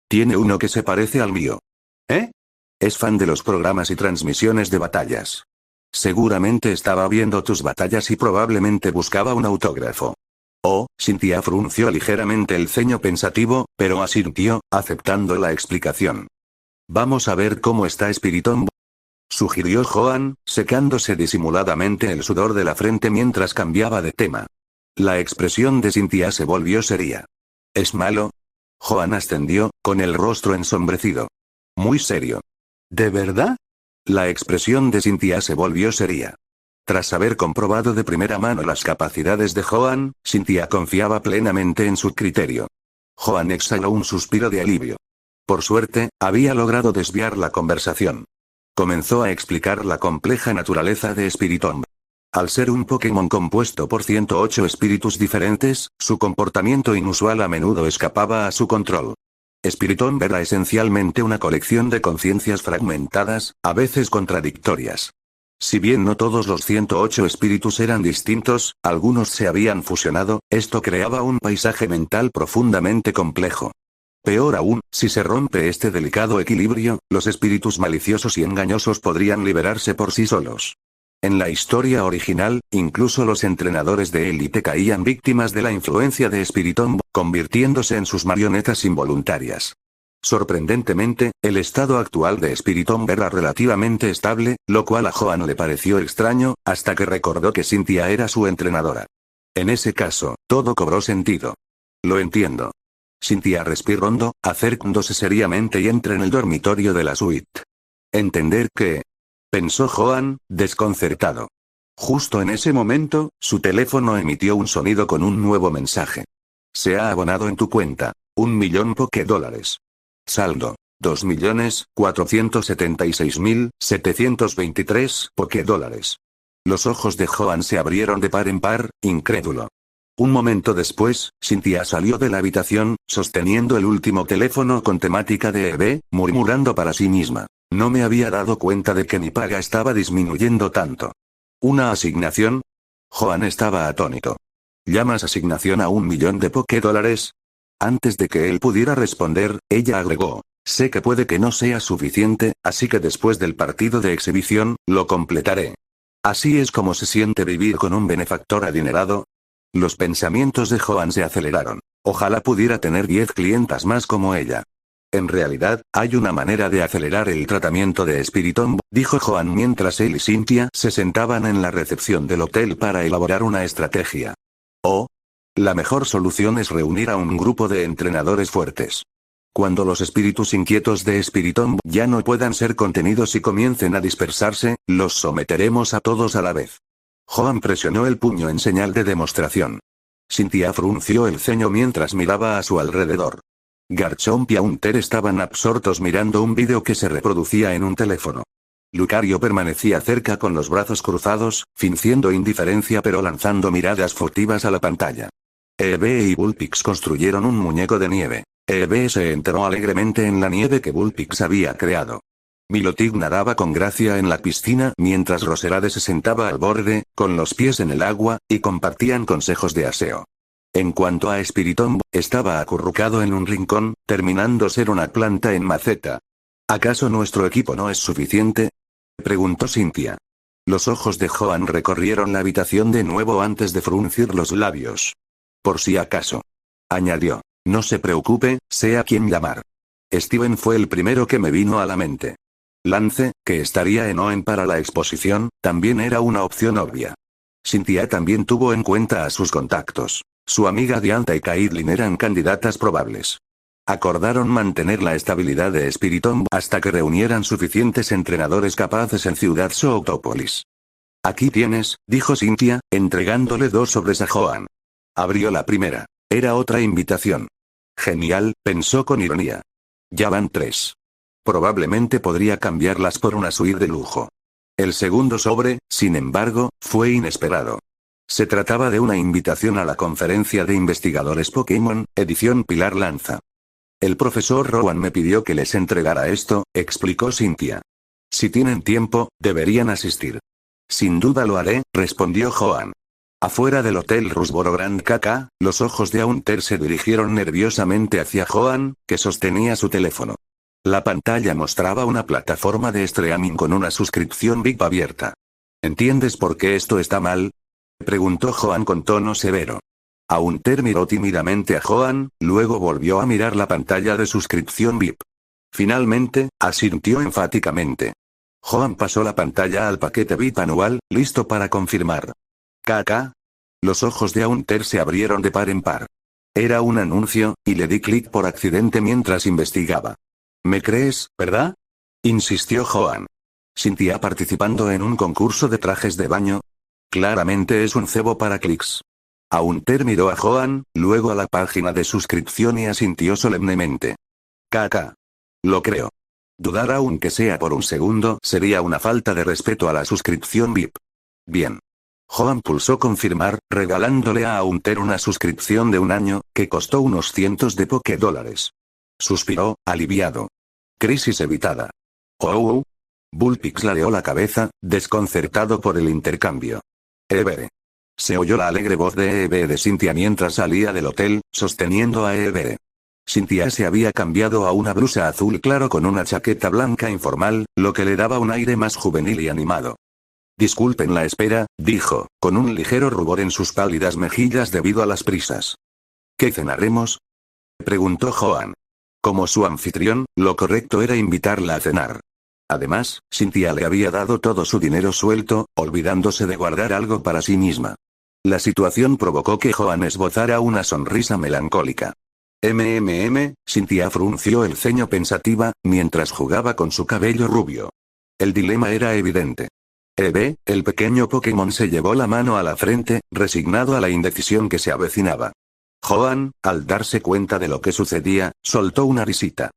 Tiene uno que se parece al mío. ¿Eh? Es fan de los programas y transmisiones de batallas. Seguramente estaba viendo tus batallas y probablemente buscaba un autógrafo. Oh, Cynthia frunció ligeramente el ceño pensativo, pero asintió, aceptando la explicación. Vamos a ver cómo está Spiritomb, sugirió Joan, secándose disimuladamente el sudor de la frente mientras cambiaba de tema. La expresión de Cynthia se volvió seria. ¿Es malo? Joan ascendió, con el rostro ensombrecido. Muy serio. ¿De verdad? La expresión de Cynthia se volvió seria. Tras haber comprobado de primera mano las capacidades de Joan, Cynthia confiaba plenamente en su criterio. Joan exhaló un suspiro de alivio. Por suerte, había logrado desviar la conversación. Comenzó a explicar la compleja naturaleza de Spiritomb. Al ser un Pokémon compuesto por 108 espíritus diferentes, su comportamiento inusual a menudo escapaba a su control. Spiritomb era esencialmente una colección de conciencias fragmentadas, a veces contradictorias. Si bien no todos los 108 espíritus eran distintos, algunos se habían fusionado, esto creaba un paisaje mental profundamente complejo. Peor aún, si se rompe este delicado equilibrio, los espíritus maliciosos y engañosos podrían liberarse por sí solos. En la historia original, incluso los entrenadores de élite caían víctimas de la influencia de Spiritomb, convirtiéndose en sus marionetas involuntarias. Sorprendentemente, el estado actual de Spiritomb era relativamente estable, lo cual a Joan le pareció extraño, hasta que recordó que Cynthia era su entrenadora. En ese caso, todo cobró sentido. Lo entiendo. Cynthia respiró hondo, acercándose seriamente y entró en el dormitorio de la suite. ¿Entender qué?, pensó Joan, desconcertado. Justo en ese momento, su teléfono emitió un sonido con un nuevo mensaje. Se ha abonado en tu cuenta. 1.000.000 $. Saldo. 2.476.723 $. Los ojos de Joan se abrieron de par en par, incrédulo. Un momento después, Cynthia salió de la habitación, sosteniendo el último teléfono con temática de EV, murmurando para sí misma. No me había dado cuenta de que mi paga estaba disminuyendo tanto. ¿Una asignación? Joan estaba atónito. ¿Llamas asignación a 1.000.000 de $? Antes de que él pudiera responder, ella agregó. Sé que puede que no sea suficiente, así que después del partido de exhibición, lo completaré. ¿Así es como se siente vivir con un benefactor adinerado? Los pensamientos de Joan se aceleraron. Ojalá pudiera tener 10 clientas más como ella. En realidad, hay una manera de acelerar el tratamiento de Spiritomb, dijo Joan mientras él y Cynthia se sentaban en la recepción del hotel para elaborar una estrategia. Oh. La mejor solución es reunir a un grupo de entrenadores fuertes. Cuando los espíritus inquietos de Spiritomb ya no puedan ser contenidos y comiencen a dispersarse, los someteremos a todos a la vez. Joan presionó el puño en señal de demostración. Cynthia frunció el ceño mientras miraba a su alrededor. Garchomp y Haunter estaban absortos mirando un vídeo que se reproducía en un teléfono. Lucario permanecía cerca con los brazos cruzados, fingiendo indiferencia pero lanzando miradas furtivas a la pantalla. Eevee y Bullpix construyeron un muñeco de nieve. Eevee se enterró alegremente en la nieve que Bullpix había creado. Milotic nadaba con gracia en la piscina mientras Roserade se sentaba al borde, con los pies en el agua, y compartían consejos de aseo. En cuanto a Spiritomb, estaba acurrucado en un rincón, terminando ser una planta en maceta. ¿Acaso nuestro equipo no es suficiente? Preguntó Cynthia. Los ojos de Joan recorrieron la habitación de nuevo antes de fruncir los labios. Por si acaso. Añadió. No se preocupe, sé a quién llamar. Steven fue el primero que me vino a la mente. Lance, que estaría en Owen para la exposición, también era una opción obvia. Cynthia también tuvo en cuenta a sus contactos. Su amiga Diantha y Caitlin eran candidatas probables. Acordaron mantener la estabilidad de Spiritomb hasta que reunieran suficientes entrenadores capaces en Ciudad Soultopolis. Aquí tienes, dijo Cynthia, entregándole 2 sobres a Joan. Abrió la primera. Era otra invitación. Genial, pensó con ironía. Ya van 3. Probablemente podría cambiarlas por una suite de lujo. El segundo sobre, sin embargo, fue inesperado. Se trataba de una invitación a la conferencia de investigadores Pokémon, edición Pilar Lanza. El profesor Rowan me pidió que les entregara esto, explicó Cynthia. Si tienen tiempo, deberían asistir. Sin duda lo haré, respondió Joan. Afuera del Hotel Rusboro Grand KK, los ojos de Haunter se dirigieron nerviosamente hacia Joan, que sostenía su teléfono. La pantalla mostraba una plataforma de streaming con una suscripción VIP abierta. ¿Entiendes por qué esto está mal? Preguntó Joan con tono severo. Haunter miró tímidamente a Joan, luego volvió a mirar la pantalla de suscripción VIP. Finalmente, asintió enfáticamente. Joan pasó la pantalla al paquete VIP anual, listo para confirmar. ¿KK? Los ojos de Haunter se abrieron de par en par. Era un anuncio, y le di clic por accidente mientras investigaba. ¿Me crees, verdad? Insistió Joan. Cynthia participando en un concurso de trajes de baño. Claramente es un cebo para clics. Haunter miró a Joan, luego a la página de suscripción y asintió solemnemente. KK. Lo creo. Dudar aunque sea por un segundo sería una falta de respeto a la suscripción VIP. Bien. Joan pulsó confirmar, regalándole a Haunter una suscripción de 1 año, que costó unos cientos de $. Suspiró, aliviado. Crisis evitada. Oh. Bullpix ladeó la cabeza, desconcertado por el intercambio. Ever. Se oyó la alegre voz de Eve de Cynthia mientras salía del hotel, sosteniendo a Eve. Cynthia se había cambiado a una blusa azul claro con una chaqueta blanca informal, lo que le daba un aire más juvenil y animado. Disculpen la espera, dijo, con un ligero rubor en sus pálidas mejillas debido a las prisas. ¿Qué cenaremos? Preguntó Joan. Como su anfitrión, lo correcto era invitarla a cenar. Además, Cynthia le había dado todo su dinero suelto, olvidándose de guardar algo para sí misma. La situación provocó que Joan esbozara una sonrisa melancólica. Cynthia frunció el ceño pensativa, mientras jugaba con su cabello rubio. El dilema era evidente. Eve, el pequeño Pokémon se llevó la mano a la frente, resignado a la indecisión que se avecinaba. Joan, al darse cuenta de lo que sucedía, soltó una risita.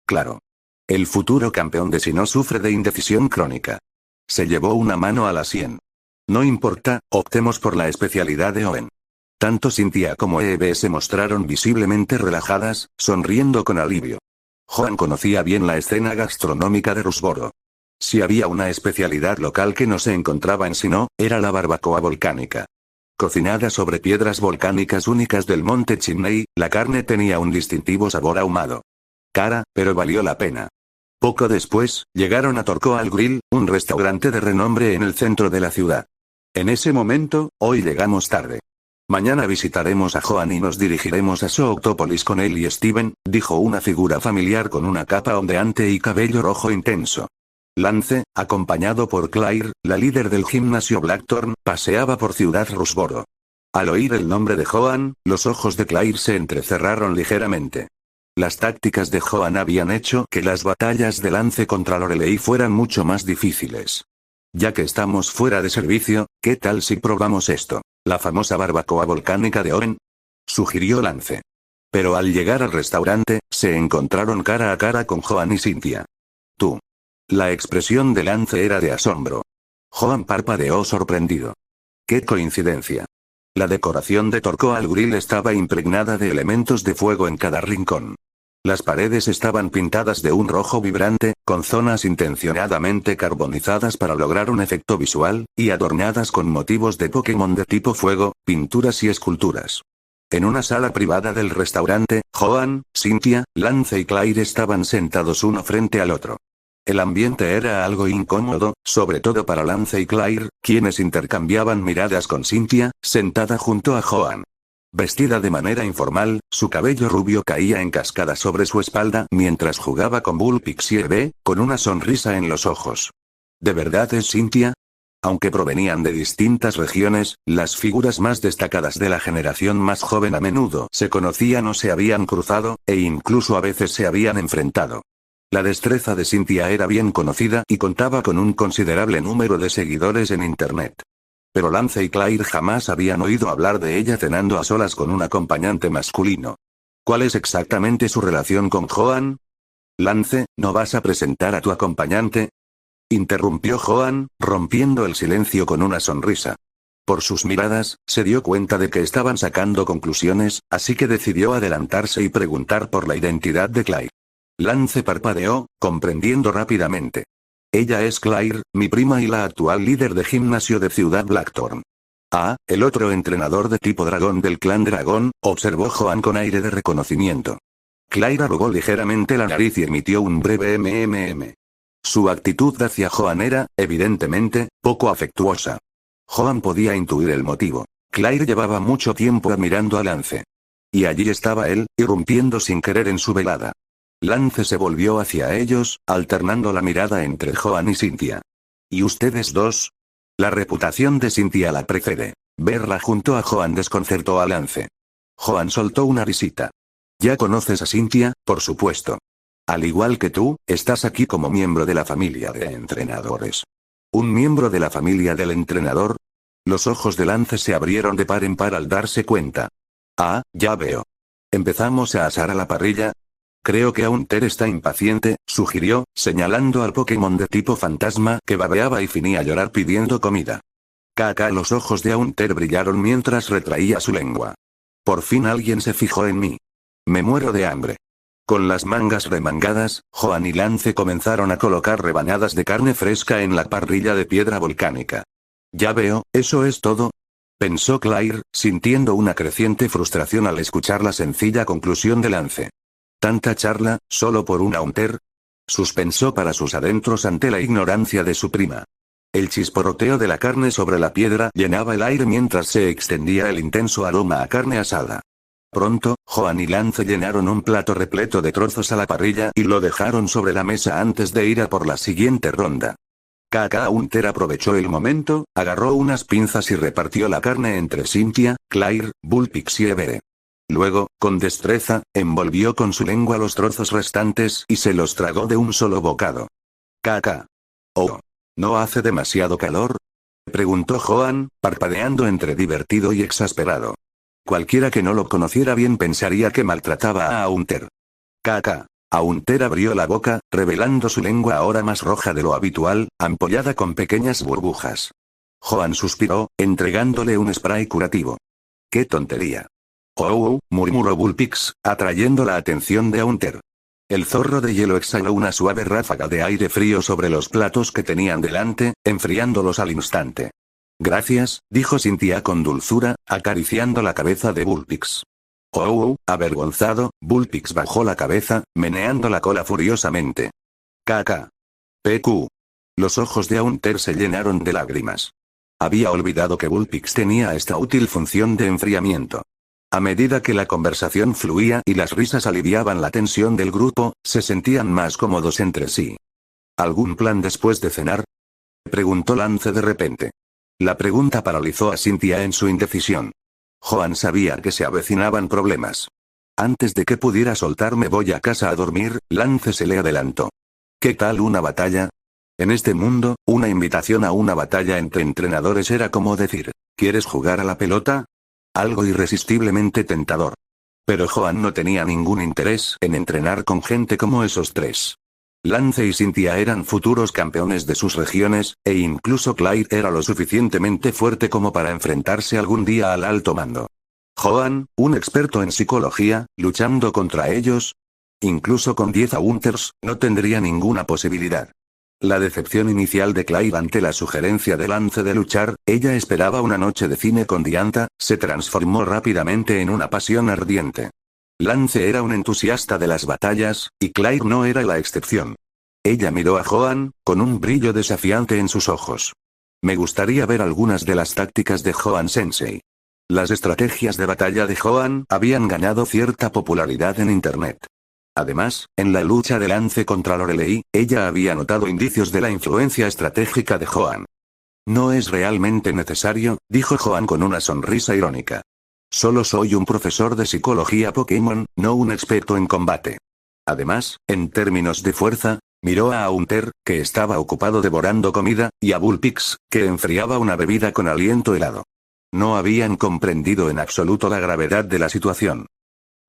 Claro. El futuro campeón de Sinnoh sufre de indecisión crónica. Se llevó una mano a la sien. No importa, optemos por la especialidad de Owen. Tanto Cynthia como Eve se mostraron visiblemente relajadas, sonriendo con alivio. Joan conocía bien la escena gastronómica de Rusboro. Si había una especialidad local que no se encontraba en Sinnoh, era la barbacoa volcánica. Cocinada sobre piedras volcánicas únicas del monte Chimney, la carne tenía un distintivo sabor ahumado. Cara, pero valió la pena. Poco después, llegaron a Torkoal Grill, un restaurante de renombre en el centro de la ciudad. En ese momento, hoy llegamos tarde. Mañana visitaremos a Joan y nos dirigiremos a Soultopolis con él y Steven, dijo una figura familiar con una capa ondeante y cabello rojo intenso. Lance, acompañado por Claire, la líder del gimnasio Blackthorn, paseaba por Ciudad Rusboro. Al oír el nombre de Joan, los ojos de Claire se entrecerraron ligeramente. Las tácticas de Joan habían hecho que las batallas de Lance contra Lorelei fueran mucho más difíciles. Ya que estamos fuera de servicio, ¿qué tal si probamos esto? La famosa barbacoa volcánica de Owen, sugirió Lance. Pero al llegar al restaurante, se encontraron cara a cara con Joan y Cynthia. Tú. La expresión de Lance era de asombro. Joan parpadeó sorprendido. ¡Qué coincidencia! La decoración de Torkoal Grill estaba impregnada de elementos de fuego en cada rincón. Las paredes estaban pintadas de un rojo vibrante, con zonas intencionadamente carbonizadas para lograr un efecto visual, y adornadas con motivos de Pokémon de tipo fuego, pinturas y esculturas. En una sala privada del restaurante, Joan, Cynthia, Lance y Claire estaban sentados uno frente al otro. El ambiente era algo incómodo, sobre todo para Lance y Claire, quienes intercambiaban miradas con Cynthia, sentada junto a Joan. Vestida de manera informal, su cabello rubio caía en cascada sobre su espalda mientras jugaba con Bullpix y Eve, con una sonrisa en los ojos. ¿De verdad es Cynthia? Aunque provenían de distintas regiones, las figuras más destacadas de la generación más joven a menudo se conocían o se habían cruzado, e incluso a veces se habían enfrentado. La destreza de Cynthia era bien conocida y contaba con un considerable número de seguidores en Internet. Pero Lance y Claire jamás habían oído hablar de ella cenando a solas con un acompañante masculino. ¿Cuál es exactamente su relación con Joan? Lance, ¿no vas a presentar a tu acompañante?, interrumpió Joan, rompiendo el silencio con una sonrisa. Por sus miradas, se dio cuenta de que estaban sacando conclusiones, así que decidió adelantarse y preguntar por la identidad de Claire. Lance parpadeó, comprendiendo rápidamente. Ella es Claire, mi prima y la actual líder de gimnasio de Ciudad Blackthorn. Ah, el otro entrenador de tipo dragón del clan dragón, observó Joan con aire de reconocimiento. Claire arrugó ligeramente la nariz y emitió un breve mmm. Su actitud hacia Joan era, evidentemente, poco afectuosa. Joan podía intuir el motivo. Claire llevaba mucho tiempo admirando a Lance. Y allí estaba él, irrumpiendo sin querer en su velada. Lance se volvió hacia ellos, alternando la mirada entre Joan y Cynthia. ¿Y ustedes dos? La reputación de Cynthia la precede. Verla junto a Joan desconcertó a Lance. Joan soltó una risita. ¿Ya conoces a Cynthia, por supuesto? Al igual que tú, estás aquí como miembro de la familia de entrenadores. ¿Un miembro de la familia del entrenador? Los ojos de Lance se abrieron de par en par al darse cuenta. Ah, ya veo. ¿Empezamos a asar a la parrilla? Creo que Haunter está impaciente, sugirió, señalando al Pokémon de tipo fantasma que babeaba y finía a llorar pidiendo comida. Los ojos de Haunter brillaron mientras retraía su lengua. Por fin alguien se fijó en mí. Me muero de hambre. Con las mangas remangadas, Joan y Lance comenzaron a colocar rebanadas de carne fresca en la parrilla de piedra volcánica. Ya veo, ¿eso es todo?, pensó Claire, sintiendo una creciente frustración al escuchar la sencilla conclusión de Lance. ¿Tanta charla, solo por un Haunter? Suspensó para sus adentros ante la ignorancia de su prima. El chisporroteo de la carne sobre la piedra llenaba el aire mientras se extendía el intenso aroma a carne asada. Pronto, Joan y Lance llenaron un plato repleto de trozos a la parrilla y lo dejaron sobre la mesa antes de ir a por la siguiente ronda. Haunter aprovechó el momento, agarró unas pinzas y repartió la carne entre Cynthia, Claire, Bullpix y Eve. Luego, con destreza, envolvió con su lengua los trozos restantes y se los tragó de un solo bocado. Oh, ¿no hace demasiado calor?, preguntó Joan, parpadeando entre divertido y exasperado. Cualquiera que no lo conociera bien pensaría que maltrataba a Haunter. Haunter abrió la boca, revelando su lengua ahora más roja de lo habitual, ampollada con pequeñas burbujas. Joan suspiró, entregándole un spray curativo. ¡Qué tontería! Oh, murmuró Bullpix, atrayendo la atención de Haunter. El zorro de hielo exhaló una suave ráfaga de aire frío sobre los platos que tenían delante, enfriándolos al instante. Gracias, dijo Cynthia con dulzura, acariciando la cabeza de Bullpix. Avergonzado, Bullpix bajó la cabeza, meneando la cola furiosamente. PQ. Los ojos de Haunter se llenaron de lágrimas. Había olvidado que Bullpix tenía esta útil función de enfriamiento. A medida que la conversación fluía y las risas aliviaban la tensión del grupo, se sentían más cómodos entre sí. ¿Algún plan después de cenar?, preguntó Lance de repente. La pregunta paralizó a Cynthia en su indecisión. Joan sabía que se avecinaban problemas. Antes de que pudiera soltar "me voy a casa a dormir", Lance se le adelantó. ¿Qué tal una batalla? En este mundo, una invitación a una batalla entre entrenadores era como decir, ¿quieres jugar a la pelota? Algo irresistiblemente tentador. Pero Joan no tenía ningún interés en entrenar con gente como esos tres. Lance y Cynthia eran futuros campeones de sus regiones, e incluso Claire era lo suficientemente fuerte como para enfrentarse algún día al alto mando. Joan, un experto en psicología, luchando contra ellos. Incluso con 10 Haunters, no tendría ninguna posibilidad. La decepción inicial de Claire ante la sugerencia de Lance de luchar, ella esperaba una noche de cine con Diantha, se transformó rápidamente en una pasión ardiente. Lance era un entusiasta de las batallas, y Claire no era la excepción. Ella miró a Joan, con un brillo desafiante en sus ojos. Me gustaría ver algunas de las tácticas de Joan Sensei. Las estrategias de batalla de Joan habían ganado cierta popularidad en Internet. Además, en la lucha de Lance contra Lorelei, ella había notado indicios de la influencia estratégica de Joan. No es realmente necesario, dijo Joan con una sonrisa irónica. Solo soy un profesor de psicología Pokémon, no un experto en combate. Además, en términos de fuerza, miró a Haunter, que estaba ocupado devorando comida, y a Bullpix, que enfriaba una bebida con aliento helado. No habían comprendido en absoluto la gravedad de la situación.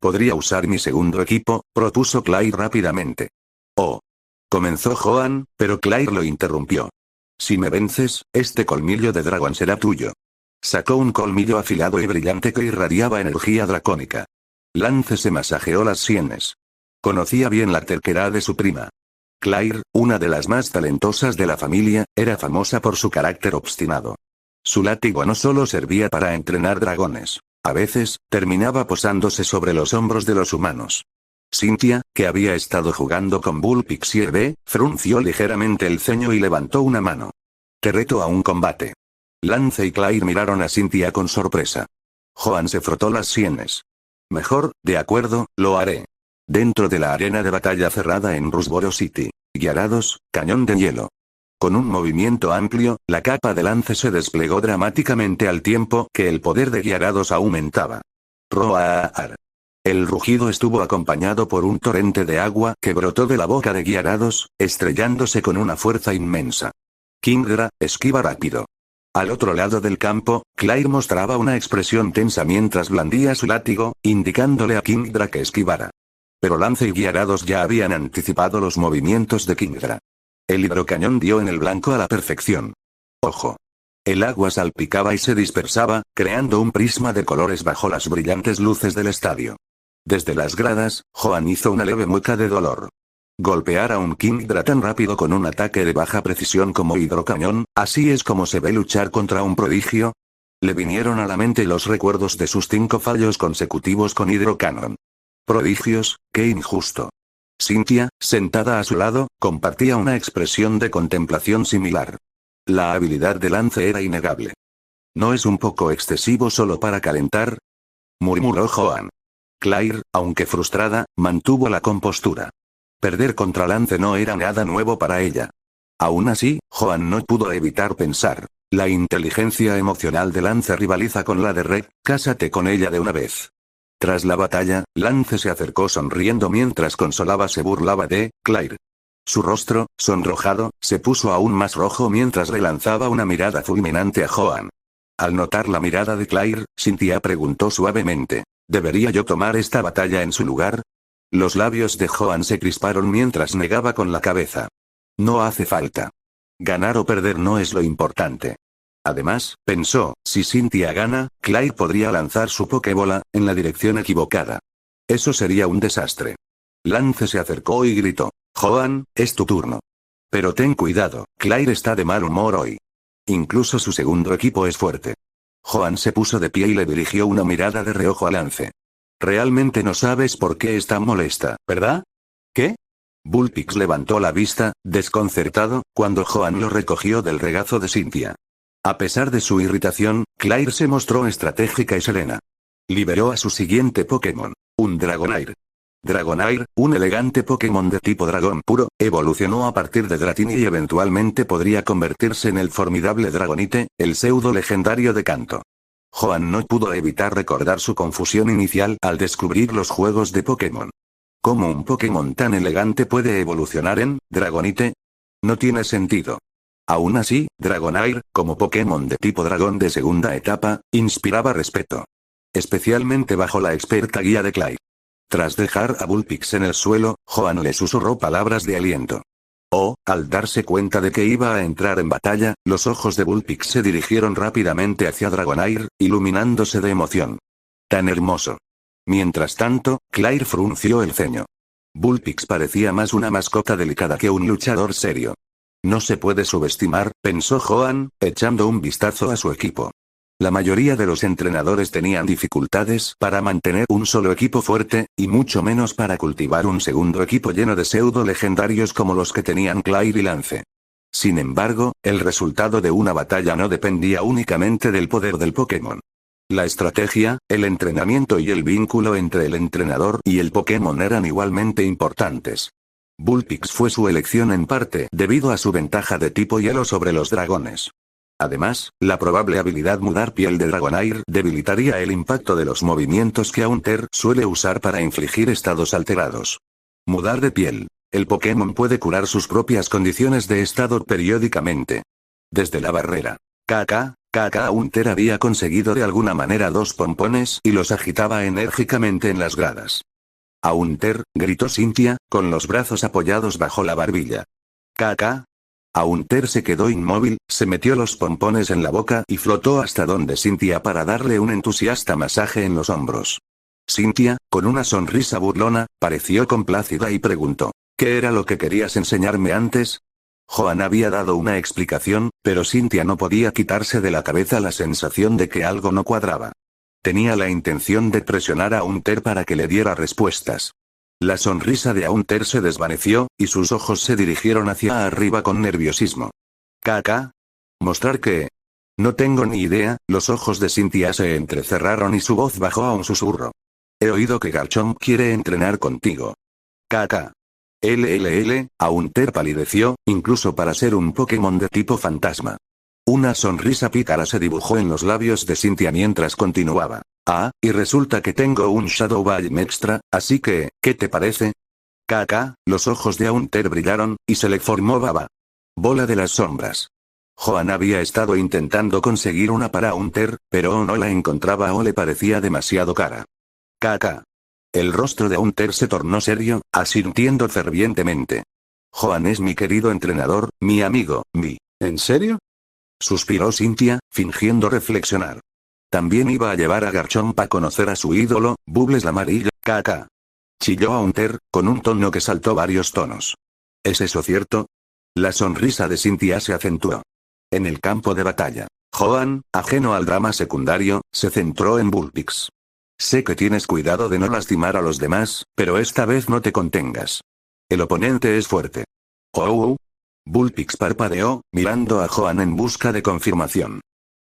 Podría usar mi segundo equipo, propuso Claire rápidamente. Oh. Comenzó Joan, pero Claire lo interrumpió. Si me vences, este colmillo de dragón será tuyo. Sacó un colmillo afilado y brillante que irradiaba energía dracónica. Lance se masajeó las sienes. Conocía bien la terquedad de su prima. Claire, una de las más talentosas de la familia, era famosa por su carácter obstinado. Su látigo no solo servía para entrenar dragones. A veces, terminaba posándose sobre los hombros de los humanos. Cynthia, que había estado jugando con Bullpix y Hervé, frunció ligeramente el ceño y levantó una mano. Te reto a un combate. Lance y Claire miraron a Cynthia con sorpresa. Joan se frotó las sienes. Mejor, de acuerdo, lo haré. Dentro de la arena de batalla cerrada en Rusboro City. Gyarados, cañón de hielo. Con un movimiento amplio, la capa de Lance se desplegó dramáticamente al tiempo que el poder de Gyarados aumentaba. ¡Roar! El rugido estuvo acompañado por un torrente de agua que brotó de la boca de Gyarados, estrellándose con una fuerza inmensa. Kingdra, esquiva rápido. Al otro lado del campo, Claire mostraba una expresión tensa mientras blandía su látigo, indicándole a Kingdra que esquivara. Pero Lance y Gyarados ya habían anticipado los movimientos de Kingdra. El hidrocañón dio en el blanco a la perfección. ¡Ojo! El agua salpicaba y se dispersaba, creando un prisma de colores bajo las brillantes luces del estadio. Desde las gradas, Joan hizo una leve mueca de dolor. Golpear a un Kingdra tan rápido con un ataque de baja precisión como hidrocañón, ¿así es como se ve luchar contra un prodigio? Le vinieron a la mente los recuerdos de sus 5 fallos consecutivos con hidrocañón. Prodigios, qué injusto. Cynthia, sentada a su lado, compartía una expresión de contemplación similar. La habilidad de Lance era innegable. ¿No es un poco excesivo solo para calentar?, murmuró Joan. Claire, aunque frustrada, mantuvo la compostura. Perder contra Lance no era nada nuevo para ella. Aún así, Joan no pudo evitar pensar. La inteligencia emocional de Lance rivaliza con la de Red, cásate con ella de una vez. Tras la batalla, Lance se acercó sonriendo mientras Consolaba se burlaba de Claire. Su rostro, sonrojado, se puso aún más rojo mientras relanzaba una mirada fulminante a Joan. Al notar la mirada de Claire, Cynthia preguntó suavemente, ¿debería yo tomar esta batalla en su lugar? Los labios de Joan se crisparon mientras negaba con la cabeza. No hace falta. Ganar o perder no es lo importante. Además, pensó, si Cynthia gana, Claire podría lanzar su Pokébola en la dirección equivocada. Eso sería un desastre. Lance se acercó y gritó, Joan, es tu turno. Pero ten cuidado, Claire está de mal humor hoy. Incluso su segundo equipo es fuerte. Joan se puso de pie y le dirigió una mirada de reojo a Lance. Realmente no sabes por qué está molesta, ¿verdad? ¿Qué? Bullpix levantó la vista, desconcertado, cuando Joan lo recogió del regazo de Cynthia. A pesar de su irritación, Claire se mostró estratégica y serena. Liberó a su siguiente Pokémon, un Dragonair. Dragonair, un elegante Pokémon de tipo dragón puro, evolucionó a partir de Dratini y eventualmente podría convertirse en el formidable Dragonite, el pseudo legendario de Kanto. Joan no pudo evitar recordar su confusión inicial al descubrir los juegos de Pokémon. ¿Cómo un Pokémon tan elegante puede evolucionar en Dragonite? No tiene sentido. Aún así, Dragonair, como Pokémon de tipo dragón de segunda etapa, inspiraba respeto. Especialmente bajo la experta guía de Claire. Tras dejar a Bullpix en el suelo, Joan le susurró palabras de aliento. Al darse cuenta de que iba a entrar en batalla, los ojos de Bullpix se dirigieron rápidamente hacia Dragonair, iluminándose de emoción. Tan hermoso. Mientras tanto, Claire frunció el ceño. Bullpix parecía más una mascota delicada que un luchador serio. No se puede subestimar, pensó Joan, echando un vistazo a su equipo. La mayoría de los entrenadores tenían dificultades para mantener un solo equipo fuerte, y mucho menos para cultivar un segundo equipo lleno de pseudo legendarios como los que tenían Clair y Lance. Sin embargo, el resultado de una batalla no dependía únicamente del poder del Pokémon. La estrategia, el entrenamiento y el vínculo entre el entrenador y el Pokémon eran igualmente importantes. Vulpix fue su elección en parte debido a su ventaja de tipo hielo sobre los dragones. Además, la probable habilidad mudar piel de Dragonair debilitaría el impacto de los movimientos que Haunter suele usar para infligir estados alterados. Mudar de piel. El Pokémon puede curar sus propias condiciones de estado periódicamente. Desde la barrera. Haunter había conseguido de alguna manera 2 pompones y los agitaba enérgicamente en las gradas. Haunter, gritó Cynthia, con los brazos apoyados bajo la barbilla. Haunter se quedó inmóvil, se metió los pompones en la boca y flotó hasta donde Cynthia para darle un entusiasta masaje en los hombros. Cynthia, con una sonrisa burlona, pareció complacida y preguntó, ¿qué era lo que querías enseñarme antes? Joan había dado una explicación, pero Cynthia no podía quitarse de la cabeza la sensación de que algo no cuadraba. Tenía la intención de presionar a Haunter para que le diera respuestas. La sonrisa de Haunter se desvaneció, y sus ojos se dirigieron hacia arriba con nerviosismo. ¿Mostrar qué? No tengo ni idea, los ojos de Cynthia se entrecerraron y su voz bajó a un susurro. He oído que Garchomp quiere entrenar contigo. Haunter palideció, incluso para ser un Pokémon de tipo fantasma. Una sonrisa pícara se dibujó en los labios de Cynthia mientras continuaba. Y resulta que tengo un Shadow Ball extra, así que, ¿qué te parece? Los ojos de Haunter brillaron, y se le formó baba. Bola de las sombras. Joan había estado intentando conseguir una para Haunter, pero no la encontraba o le parecía demasiado cara. El rostro de Haunter se tornó serio, asintiendo fervientemente. Joan es mi querido entrenador, mi amigo, ¿En serio? Suspiró Cynthia, fingiendo reflexionar. También iba a llevar a Garchomp a conocer a su ídolo, Bubbles la amarilla, chilló Haunter, con un tono que saltó varios tonos. ¿Es eso cierto? La sonrisa de Cynthia se acentuó. En el campo de batalla, Joan, ajeno al drama secundario, se centró en Vulpix. Sé que tienes cuidado de no lastimar a los demás, pero esta vez no te contengas. El oponente es fuerte. Vulpix parpadeó, mirando a Joan en busca de confirmación.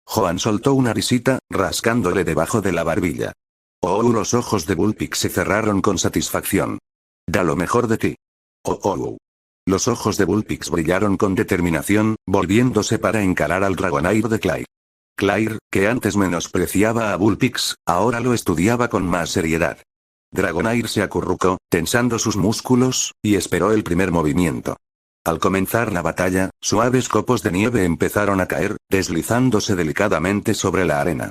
Joan soltó una risita, rascándole debajo de la barbilla. Los ojos de Vulpix se cerraron con satisfacción. Da lo mejor de ti. Los ojos de Vulpix brillaron con determinación, volviéndose para encarar al Dragonair de Clair. Clair, que antes menospreciaba a Vulpix, ahora lo estudiaba con más seriedad. Dragonair se acurrucó, tensando sus músculos, y esperó el primer movimiento. Al comenzar la batalla, suaves copos de nieve empezaron a caer, deslizándose delicadamente sobre la arena.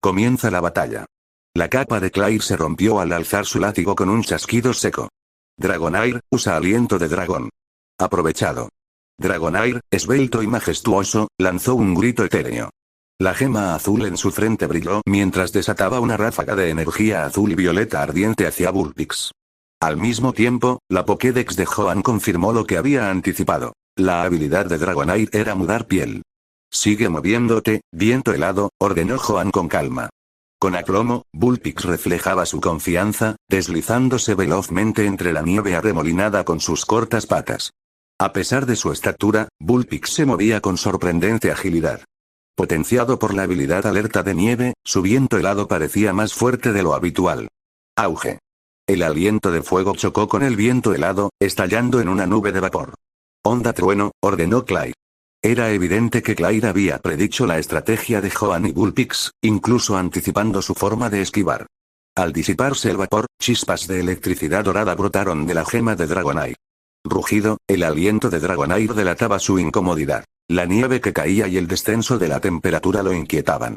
Comienza la batalla. La capa de Clair se rompió al alzar su látigo con un chasquido seco. Dragonair, usa aliento de dragón. Aprovechado. Dragonair, esbelto y majestuoso, lanzó un grito etéreo. La gema azul en su frente brilló mientras desataba una ráfaga de energía azul y violeta ardiente hacia Vulpix. Al mismo tiempo, la Pokédex de Joan confirmó lo que había anticipado. La habilidad de Dragonair era mudar piel. Sigue moviéndote, viento helado, ordenó Joan con calma. Con aplomo, Vulpix reflejaba su confianza, deslizándose velozmente entre la nieve arremolinada con sus cortas patas. A pesar de su estatura, Vulpix se movía con sorprendente agilidad. Potenciado por la habilidad alerta de nieve, su viento helado parecía más fuerte de lo habitual. Auge. El aliento de fuego chocó con el viento helado, estallando en una nube de vapor. Onda trueno, ordenó Clair. Era evidente que Clair había predicho la estrategia de Joan y Vulpix, incluso anticipando su forma de esquivar. Al disiparse el vapor, chispas de electricidad dorada brotaron de la gema de Dragonair. Rugido, el aliento de Dragonair delataba su incomodidad. La nieve que caía y el descenso de la temperatura lo inquietaban.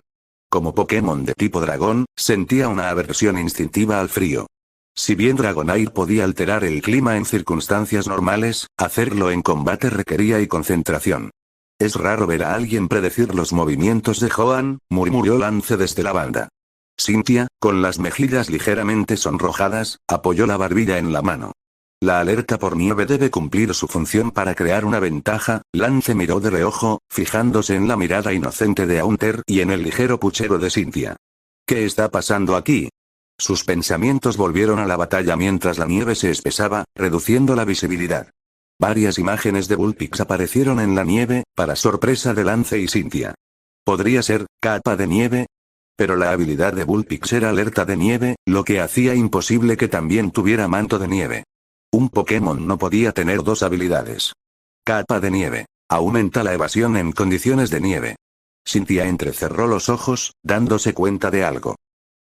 Como Pokémon de tipo dragón, sentía una aversión instintiva al frío. Si bien Dragonair podía alterar el clima en circunstancias normales, hacerlo en combate requería concentración. Es raro ver a alguien predecir los movimientos de Joan, murmuró Lance desde la banda. Cynthia, con las mejillas ligeramente sonrojadas, apoyó la barbilla en la mano. La alerta por nieve debe cumplir su función para crear una ventaja. Lance miró de reojo, fijándose en la mirada inocente de Haunter y en el ligero puchero de Cynthia. ¿Qué está pasando aquí? Sus pensamientos volvieron a la batalla mientras la nieve se espesaba, reduciendo la visibilidad. Varias imágenes de Bullpix aparecieron en la nieve, para sorpresa de Lance y Cynthia. ¿Podría ser capa de nieve? Pero la habilidad de Bullpix era alerta de nieve, lo que hacía imposible que también tuviera manto de nieve. Un Pokémon no podía tener dos habilidades. Capa de nieve. Aumenta la evasión en condiciones de nieve. Cynthia entrecerró los ojos, dándose cuenta de algo.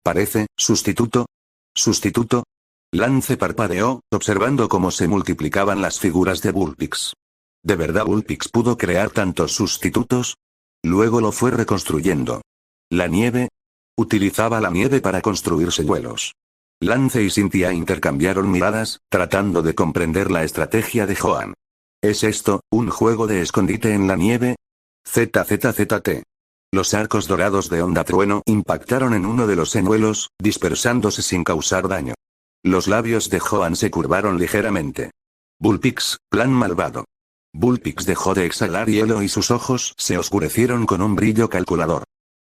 Parece, sustituto. ¿Sustituto? Lance parpadeó, observando cómo se multiplicaban las figuras de Bullpix. ¿De verdad Bullpix pudo crear tantos sustitutos? Luego lo fue reconstruyendo. ¿La nieve? Utilizaba la nieve para construir señuelos. Lance y Cynthia intercambiaron miradas, tratando de comprender la estrategia de Joan. ¿Es esto, un juego de escondite en la nieve? ZZZT. Los arcos dorados de onda trueno impactaron en uno de los señuelos, dispersándose sin causar daño. Los labios de Joan se curvaron ligeramente. Bullpix, plan malvado. Bullpix dejó de exhalar hielo y sus ojos se oscurecieron con un brillo calculador.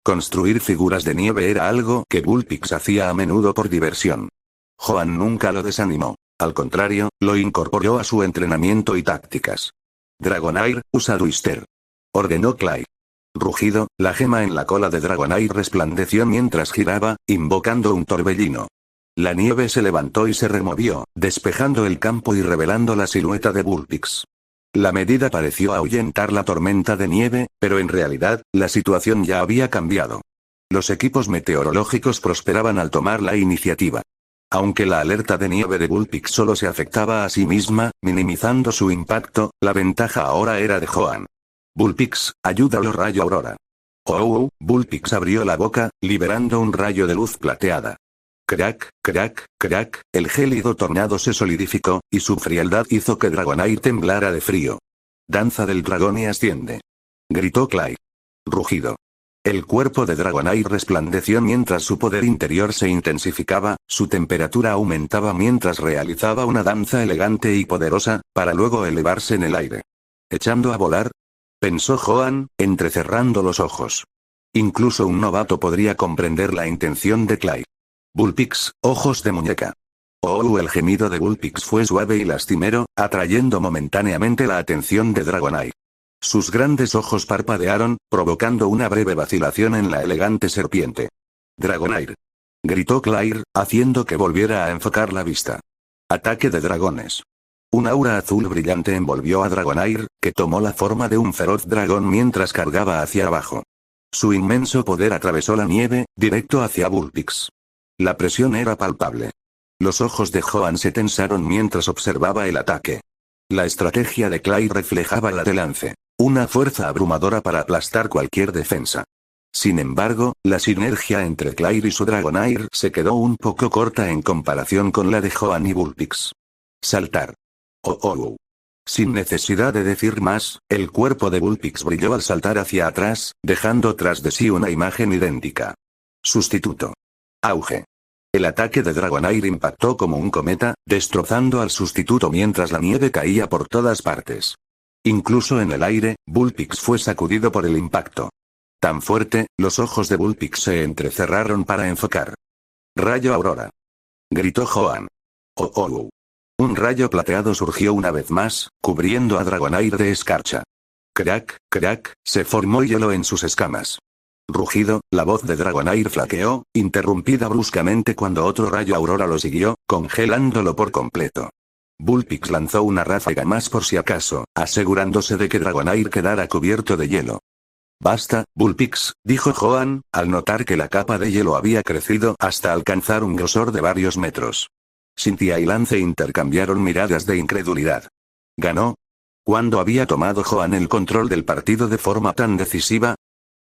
Construir figuras de nieve era algo que Bullpix hacía a menudo por diversión. Joan nunca lo desanimó. Al contrario, lo incorporó a su entrenamiento y tácticas. Dragonair, usa Twister. Ordenó Clyde. Rugido, la gema en la cola de Dragonair resplandeció mientras giraba, invocando un torbellino. La nieve se levantó y se removió, despejando el campo y revelando la silueta de Bullpix. La medida pareció ahuyentar la tormenta de nieve, pero en realidad, la situación ya había cambiado. Los equipos meteorológicos prosperaban al tomar la iniciativa. Aunque la alerta de nieve de Bullpix solo se afectaba a sí misma, minimizando su impacto, la ventaja ahora era de Joan. Bullpix, ayúdalo rayo aurora. Bullpix abrió la boca, liberando un rayo de luz plateada. Crack, crack, crack, el gélido tornado se solidificó, y su frialdad hizo que Dragonair temblara de frío. Danza del dragón y asciende. Gritó Clyde. Rugido. El cuerpo de Dragonair resplandeció mientras su poder interior se intensificaba, su temperatura aumentaba mientras realizaba una danza elegante y poderosa, para luego elevarse en el aire. ¿Echando a volar? Pensó Joan, entrecerrando los ojos. Incluso un novato podría comprender la intención de Clyde. Bullpix, ojos de muñeca. El gemido de Bullpix fue suave y lastimero, atrayendo momentáneamente la atención de Dragonair. Sus grandes ojos parpadearon, provocando una breve vacilación en la elegante serpiente. Dragonair. Gritó Clyde, haciendo que volviera a enfocar la vista. Ataque de dragones. Un aura azul brillante envolvió a Dragonair, que tomó la forma de un feroz dragón mientras cargaba hacia abajo. Su inmenso poder atravesó la nieve, directo hacia Bullpix. La presión era palpable. Los ojos de Joan se tensaron mientras observaba el ataque. La estrategia de Clyde reflejaba la de Lance. Una fuerza abrumadora para aplastar cualquier defensa. Sin embargo, la sinergia entre Clyde y su Dragonair se quedó un poco corta en comparación con la de Joan y Bullpix. Saltar. Sin necesidad de decir más, el cuerpo de Bullpix brilló al saltar hacia atrás, dejando tras de sí una imagen idéntica. Sustituto. Auge. El ataque de Dragonair impactó como un cometa, destrozando al sustituto mientras la nieve caía por todas partes. Incluso en el aire, Bullpix fue sacudido por el impacto. Tan fuerte, los ojos de Bullpix se entrecerraron para enfocar. Rayo aurora. Gritó Joan. Un rayo plateado surgió una vez más, cubriendo a Dragonair de escarcha. Crack, crack, se formó hielo en sus escamas. Rugido, la voz de Dragonair flaqueó, interrumpida bruscamente cuando otro rayo aurora lo siguió, congelándolo por completo. Bullpix lanzó una ráfaga más por si acaso, asegurándose de que Dragonair quedara cubierto de hielo. Basta, Bullpix, dijo Joan, al notar que la capa de hielo había crecido hasta alcanzar un grosor de varios metros. Cynthia y Lance intercambiaron miradas de incredulidad. ¿Ganó? ¿Cuándo había tomado Joan el control del partido de forma tan decisiva?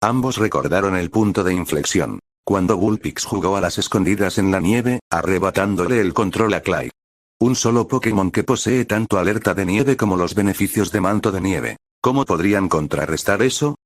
Ambos recordaron el punto de inflexión, cuando Bullpix jugó a las escondidas en la nieve, arrebatándole el control a Clyde. Un solo Pokémon que posee tanto alerta de nieve como los beneficios de manto de nieve. ¿Cómo podrían contrarrestar eso?